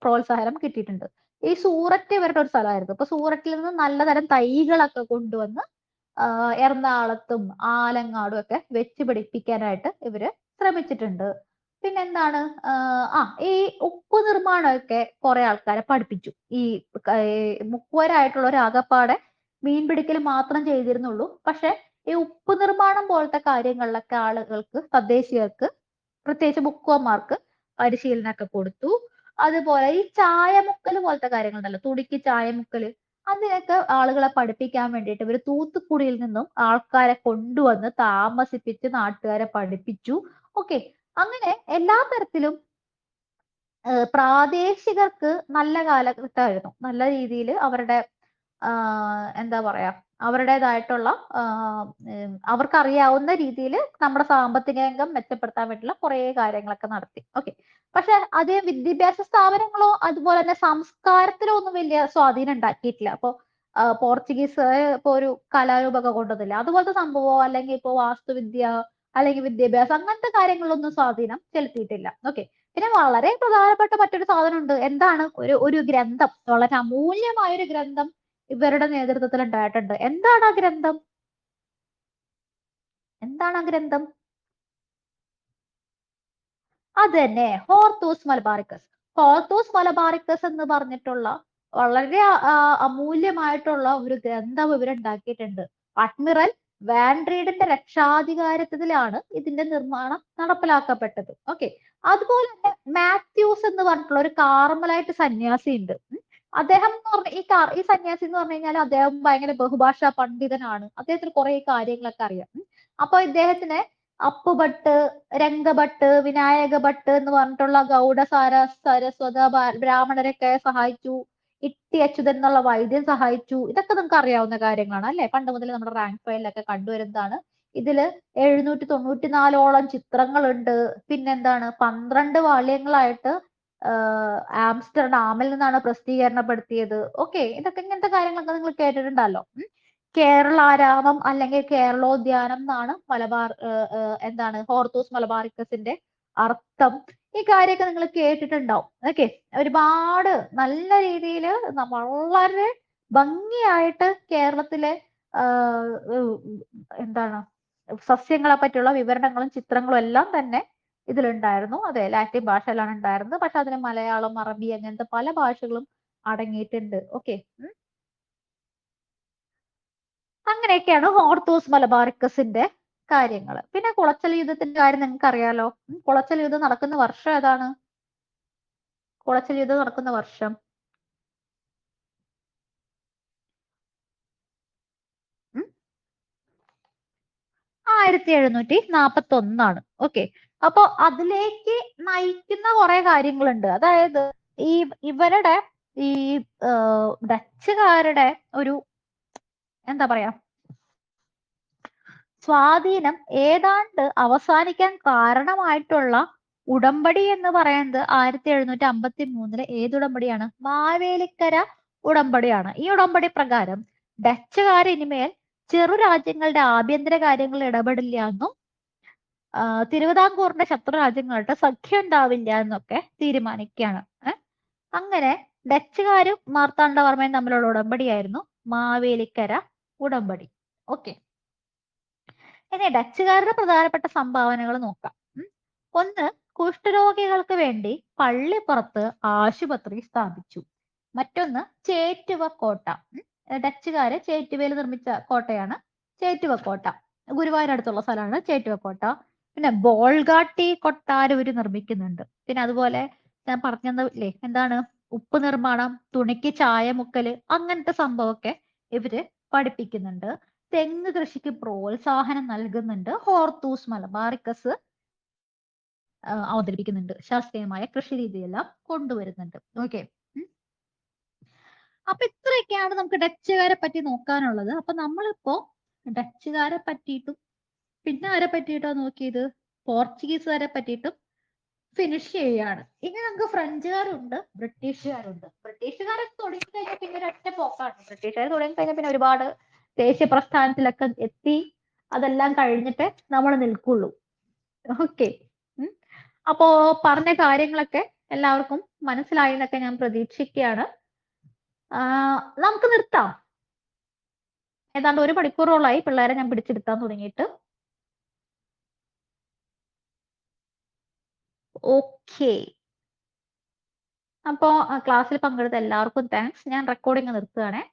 പ്രോത്സാഹനം കിട്ടിയിട്ടുണ്ട്. ഈ സൂററ്റ് ഇവരുടെ ഒരു സ്ഥലമായിരുന്നു. അപ്പൊ സൂററ്റിൽ നിന്ന് നല്ലതരം തൈകളൊക്കെ കൊണ്ടുവന്ന് എറണാകുളത്തും ആലങ്ങാടും ഒക്കെ വെച്ച് പിടിപ്പിക്കാനായിട്ട് ഇവര് ശ്രമിച്ചിട്ടുണ്ട്. പിന്നെന്താണ് ഈ ഉപ്പ് നിർമ്മാണമൊക്കെ കുറെ ആൾക്കാരെ പഠിപ്പിച്ചു. ഈ മുക്കുവരായിട്ടുള്ള ഒരു ആകപ്പാടെ മീൻ പിടിക്കൽ മാത്രം ചെയ്തിരുന്നുള്ളൂ. പക്ഷെ ഈ ഉപ്പ് നിർമ്മാണം പോലത്തെ കാര്യങ്ങളിലൊക്കെ ആളുകൾക്ക്, തദ്ദേശീയർക്ക്, പ്രത്യേകിച്ച് മുക്കുവന്മാർക്ക് പരിശീലനമൊക്കെ കൊടുത്തു. അതുപോലെ ഈ ചായമുക്കൽ പോലത്തെ കാര്യങ്ങളുണ്ടല്ലോ, തുടിക്ക് ചായമുക്കല്, അതിനൊക്കെ ആളുകളെ പഠിപ്പിക്കാൻ വേണ്ടിയിട്ട് ഇവർ തൂത്തുക്കുടിയിൽ നിന്നും ആൾക്കാരെ കൊണ്ടുവന്ന് താമസിപ്പിച്ച് നാട്ടുകാരെ പഠിപ്പിച്ചു. ഓക്കെ. അങ്ങനെ എല്ലാ തരത്തിലും പ്രാദേശികർക്ക് നല്ല കാലഘട്ടമായിരുന്നു. നല്ല രീതിയിൽ അവരുടെ എന്താ പറയാ അവരുടേതായിട്ടുള്ള അവർക്കറിയാവുന്ന രീതിയിൽ നമ്മുടെ സാമ്പത്തിക രംഗം മെച്ചപ്പെടുത്താൻ വേണ്ടിയുള്ള കുറേ കാര്യങ്ങളൊക്കെ നടത്തി. ഓക്കെ. പക്ഷെ അതേ വിദ്യാഭ്യാസ സ്ഥാപനങ്ങളോ അതുപോലെ തന്നെ സംസ്കാരത്തിലോ ഒന്നും വലിയ സ്വാധീനം ഉണ്ടാക്കിയിട്ടില്ല. അപ്പൊ പോർച്ചുഗീസ് ഇപ്പൊ ഒരു കലാരൂപമൊക്കെ കൊണ്ടുവന്നില്ല, അതുപോലത്തെ സംഭവമോ അല്ലെങ്കിൽ ഇപ്പൊ വാസ്തുവിദ്യ അല്ലെങ്കിൽ വിദ്യാഭ്യാസം അങ്ങനത്തെ കാര്യങ്ങളിലൊന്നും സ്വാധീനം ചെലുത്തിയിട്ടില്ല. ഓക്കെ. പിന്നെ വളരെ പ്രധാനപ്പെട്ട മറ്റൊരു സാധനമുണ്ട്. എന്താണ് ഒരു ഗ്രന്ഥം, വളരെ അമൂല്യമായ ഒരു ഗ്രന്ഥം ഇവരുടെ നേതൃത്വത്തിൽ ഉണ്ടായിട്ടുണ്ട്. എന്താണ് ആ ഗ്രന്ഥം? എന്താണ് ആ ഗ്രന്ഥം? അത് തന്നെ, ഹോർത്തൂസ് മലബാറിക്കസ്. ഹോർത്തൂസ് മലബാറിക്കസ് എന്ന് പറഞ്ഞിട്ടുള്ള വളരെ അമൂല്യമായിട്ടുള്ള ഒരു ഗ്രന്ഥം ഇവരുണ്ടാക്കിയിട്ടുണ്ട്. അഡ്മിറൽ വാൻഡ്രീഡിന്റെ രക്ഷാധികാരത്തിലാണ് ഇതിന്റെ നിർമ്മാണം നടപ്പിലാക്കപ്പെട്ടത്. ഓക്കെ. അതുപോലെ തന്നെ മാത്യൂസ് എന്ന് പറഞ്ഞിട്ടുള്ള ഒരു കാർമലൈറ്റ് സന്യാസി ഉണ്ട്. അദ്ദേഹം എന്ന് പറഞ്ഞ ഈ സന്യാസി എന്ന് പറഞ്ഞു കഴിഞ്ഞാൽ അദ്ദേഹം ഭയങ്കര ബഹുഭാഷാ പണ്ഡിതനാണ്. അദ്ദേഹത്തിന് കുറെ കാര്യങ്ങളൊക്കെ അറിയാം. അപ്പൊ ഇദ്ദേഹത്തിന് അപ്പുഭട്ട്, രംഗഭട്ട്, വിനായക ഭട്ട് എന്ന് പറഞ്ഞിട്ടുള്ള ഗൗഡ സാരസ്വത ബ്രാഹ്മണരൊക്കെ സഹായിച്ചു. ഇട്ടി അച്യുതൻ എന്നുള്ള വൈദ്യൻ സഹായിച്ചു. ഇതൊക്കെ നമുക്ക് അറിയാവുന്ന കാര്യങ്ങളാണ് അല്ലെ? പണ്ട് മുതൽ നമ്മുടെ റാങ്ക് ഫയലിലൊക്കെ കണ്ടുവരുന്നതാണ്. ഇതില് 794ഓളം ചിത്രങ്ങളുണ്ട്. പിന്നെന്താണ് 12 വാള്യങ്ങളായിട്ട് ആംസ്റ്റർഡാമിൽ നിന്നാണ് പ്രസിദ്ധീകരണപ്പെടുത്തിയത്. ഓക്കെ. ഇതൊക്കെ ഇങ്ങനത്തെ കാര്യങ്ങളൊക്കെ നിങ്ങൾ കേട്ടിട്ടുണ്ടല്ലോ. കേരളാരാമം അല്ലെങ്കിൽ കേരളോദ്യാനം എന്നാണ് എന്താണ് ഹോർത്തൂസ് മലബാറിക്കസിന്റെ അർത്ഥം. ഈ കാര്യമൊക്കെ നിങ്ങൾ കേട്ടിട്ടുണ്ടാവും. ഓക്കെ. ഒരുപാട് നല്ല രീതിയിൽ വളരെ ഭംഗിയായിട്ട് കേരളത്തിലെ എന്താണ് സസ്യങ്ങളെ പറ്റിയുള്ള വിവരണങ്ങളും ചിത്രങ്ങളും എല്ലാം തന്നെ ഇതിലുണ്ടായിരുന്നു. അതെ, ലാറ്റിൻ ഭാഷയിലാണ് ഉണ്ടായിരുന്നത്. പക്ഷെ അതിന് മലയാളം, അറബി അങ്ങനത്തെ പല ഭാഷകളും അടങ്ങിയിട്ടുണ്ട്. ഓക്കെ. അങ്ങനെയൊക്കെയാണ് ഹോർത്തൂസ് മലബാറിക്കസിന്റെ കാര്യങ്ങൾ. പിന്നെ കുളച്ചൽ യുദ്ധത്തിന്റെ കാര്യം നിങ്ങൾക്ക് അറിയാലോ. കുളച്ചൽ യുദ്ധം നടക്കുന്ന വർഷം ഏതാണ്? കുളച്ചൽ യുദ്ധം നടക്കുന്ന വർഷം? 1741. ഓക്കെ. അപ്പൊ അതിലേക്ക് നയിക്കുന്ന കുറെ കാര്യങ്ങളുണ്ട്. അതായത് ഈ ഇവരുടെ ഈ ഡച്ചുകാരുടെ ഒരു എന്താ പറയാ സ്വാധീനം ഏതാണ്ട് അവസാനിക്കാൻ കാരണമായിട്ടുള്ള ഉടമ്പടി എന്ന് പറയുന്നത് 1753 ഏത് ഉടമ്പടിയാണ്? മാവേലിക്കര ഉടമ്പടിയാണ്. ഈ ഉടമ്പടി പ്രകാരം ഡച്ചുകാർ ഇനിമേൽ ചെറു രാജ്യങ്ങളുടെ ആഭ്യന്തര കാര്യങ്ങളിൽ ഇടപെടില്ല എന്നും തിരുവിതാംകൂറിന്റെ ശത്രു രാജ്യങ്ങളുടെ സഖ്യം ഉണ്ടാവില്ല എന്നൊക്കെ തീരുമാനിക്കുകയാണ്. അങ്ങനെ ഡച്ചുകാരും മാർത്താണ്ഡവർമ്മയും തമ്മിലുള്ള ഉടമ്പടിയായിരുന്നു മാവേലിക്കര ഉടമ്പടി. ഓക്കെ. ഇനി ഡച്ചുകാരുടെ പ്രധാനപ്പെട്ട സംഭാവനകൾ നോക്കാം. ഒന്ന്, കുഷ്ഠരോഗികൾക്ക് വേണ്ടി പള്ളിപ്പുറത്ത് ആശുപത്രി സ്ഥാപിച്ചു. മറ്റൊന്ന്, ചേറ്റുവ കോട്ട. ഡച്ചുകാര് ചേറ്റുവയിൽ നിർമ്മിച്ച കോട്ടയാണ് ചേറ്റുവ കോട്ട. ഗുരുവായൂരടുത്തുള്ള സ്ഥലമാണ് ചേറ്റുവ കോട്ട. പിന്നെ ബോൾഗാട്ടി കൊട്ടാരം ഇവര് നിർമ്മിക്കുന്നുണ്ട്. പിന്നെ അതുപോലെ ഞാൻ പറഞ്ഞല്ലേ എന്താണ് ഉപ്പ് നിർമ്മാണം, തുണിക്ക് ചായ മുക്കല്, അങ്ങനത്തെ സംഭവമൊക്കെ ഇവര് പഠിപ്പിക്കുന്നുണ്ട്. തെങ്ങ് കൃഷിക്ക് പ്രോത്സാഹനം നൽകുന്നുണ്ട്. ഹോർത്തൂസ് മലബാറിക്കസ് അവതരിപ്പിക്കുന്നുണ്ട്. ശാസ്ത്രീയമായ കൃഷി രീതിയെല്ലാം കൊണ്ടുവരുന്നുണ്ട്. ഓക്കെ. അപ്പൊ ഇത്രയൊക്കെയാണ് നമുക്ക് ഡച്ചുകാരെ പറ്റി നോക്കാനുള്ളത്. അപ്പൊ നമ്മളിപ്പോ ഡച്ചുകാരെ പറ്റിയിട്ടും പിന്നെ ആരെ പറ്റിയിട്ടാ നോക്കിയത്? പോർച്ചുഗീസുകാരെ പറ്റിയിട്ടും ഫിനിഷ് ചെയ്യാണ്. ഇനി നമുക്ക് ഫ്രഞ്ചുകാരുണ്ട്, ബ്രിട്ടീഷുകാരുണ്ട്. ബ്രിട്ടീഷുകാരൊക്കെ തുടങ്ങി കഴിഞ്ഞാൽ പിന്നെ ഒരൊറ്റ പോക്കാണ്. ബ്രിട്ടീഷുകാർ തുടങ്ങി കഴിഞ്ഞാൽ പിന്നെ ഒരുപാട് ദേശീയ പ്രസ്ഥാനത്തിലൊക്കെ എത്തി അതെല്ലാം കഴിഞ്ഞിട്ട് നമ്മൾ നിൽക്കുള്ളൂ. ഓക്കെ. അപ്പോ പറഞ്ഞ കാര്യങ്ങളൊക്കെ എല്ലാവർക്കും മനസ്സിലായി എന്നൊക്കെ ഞാൻ പ്രതീക്ഷിക്കുകയാണ്. നമുക്ക് നിർത്താം. ഏതാണ്ട് 1 മണിക്കൂറോളായി പിള്ളേരെ ഞാൻ പിടിച്ചെടുത്താൻ തുടങ്ങിയിട്ട്. ഓക്കെ. അപ്പോ ക്ലാസ്സിൽ പങ്കെടുത്ത എല്ലാവർക്കും താങ്ക്സ്. ഞാൻ റെക്കോർഡിംഗ് നിർത്തുകയാണേ.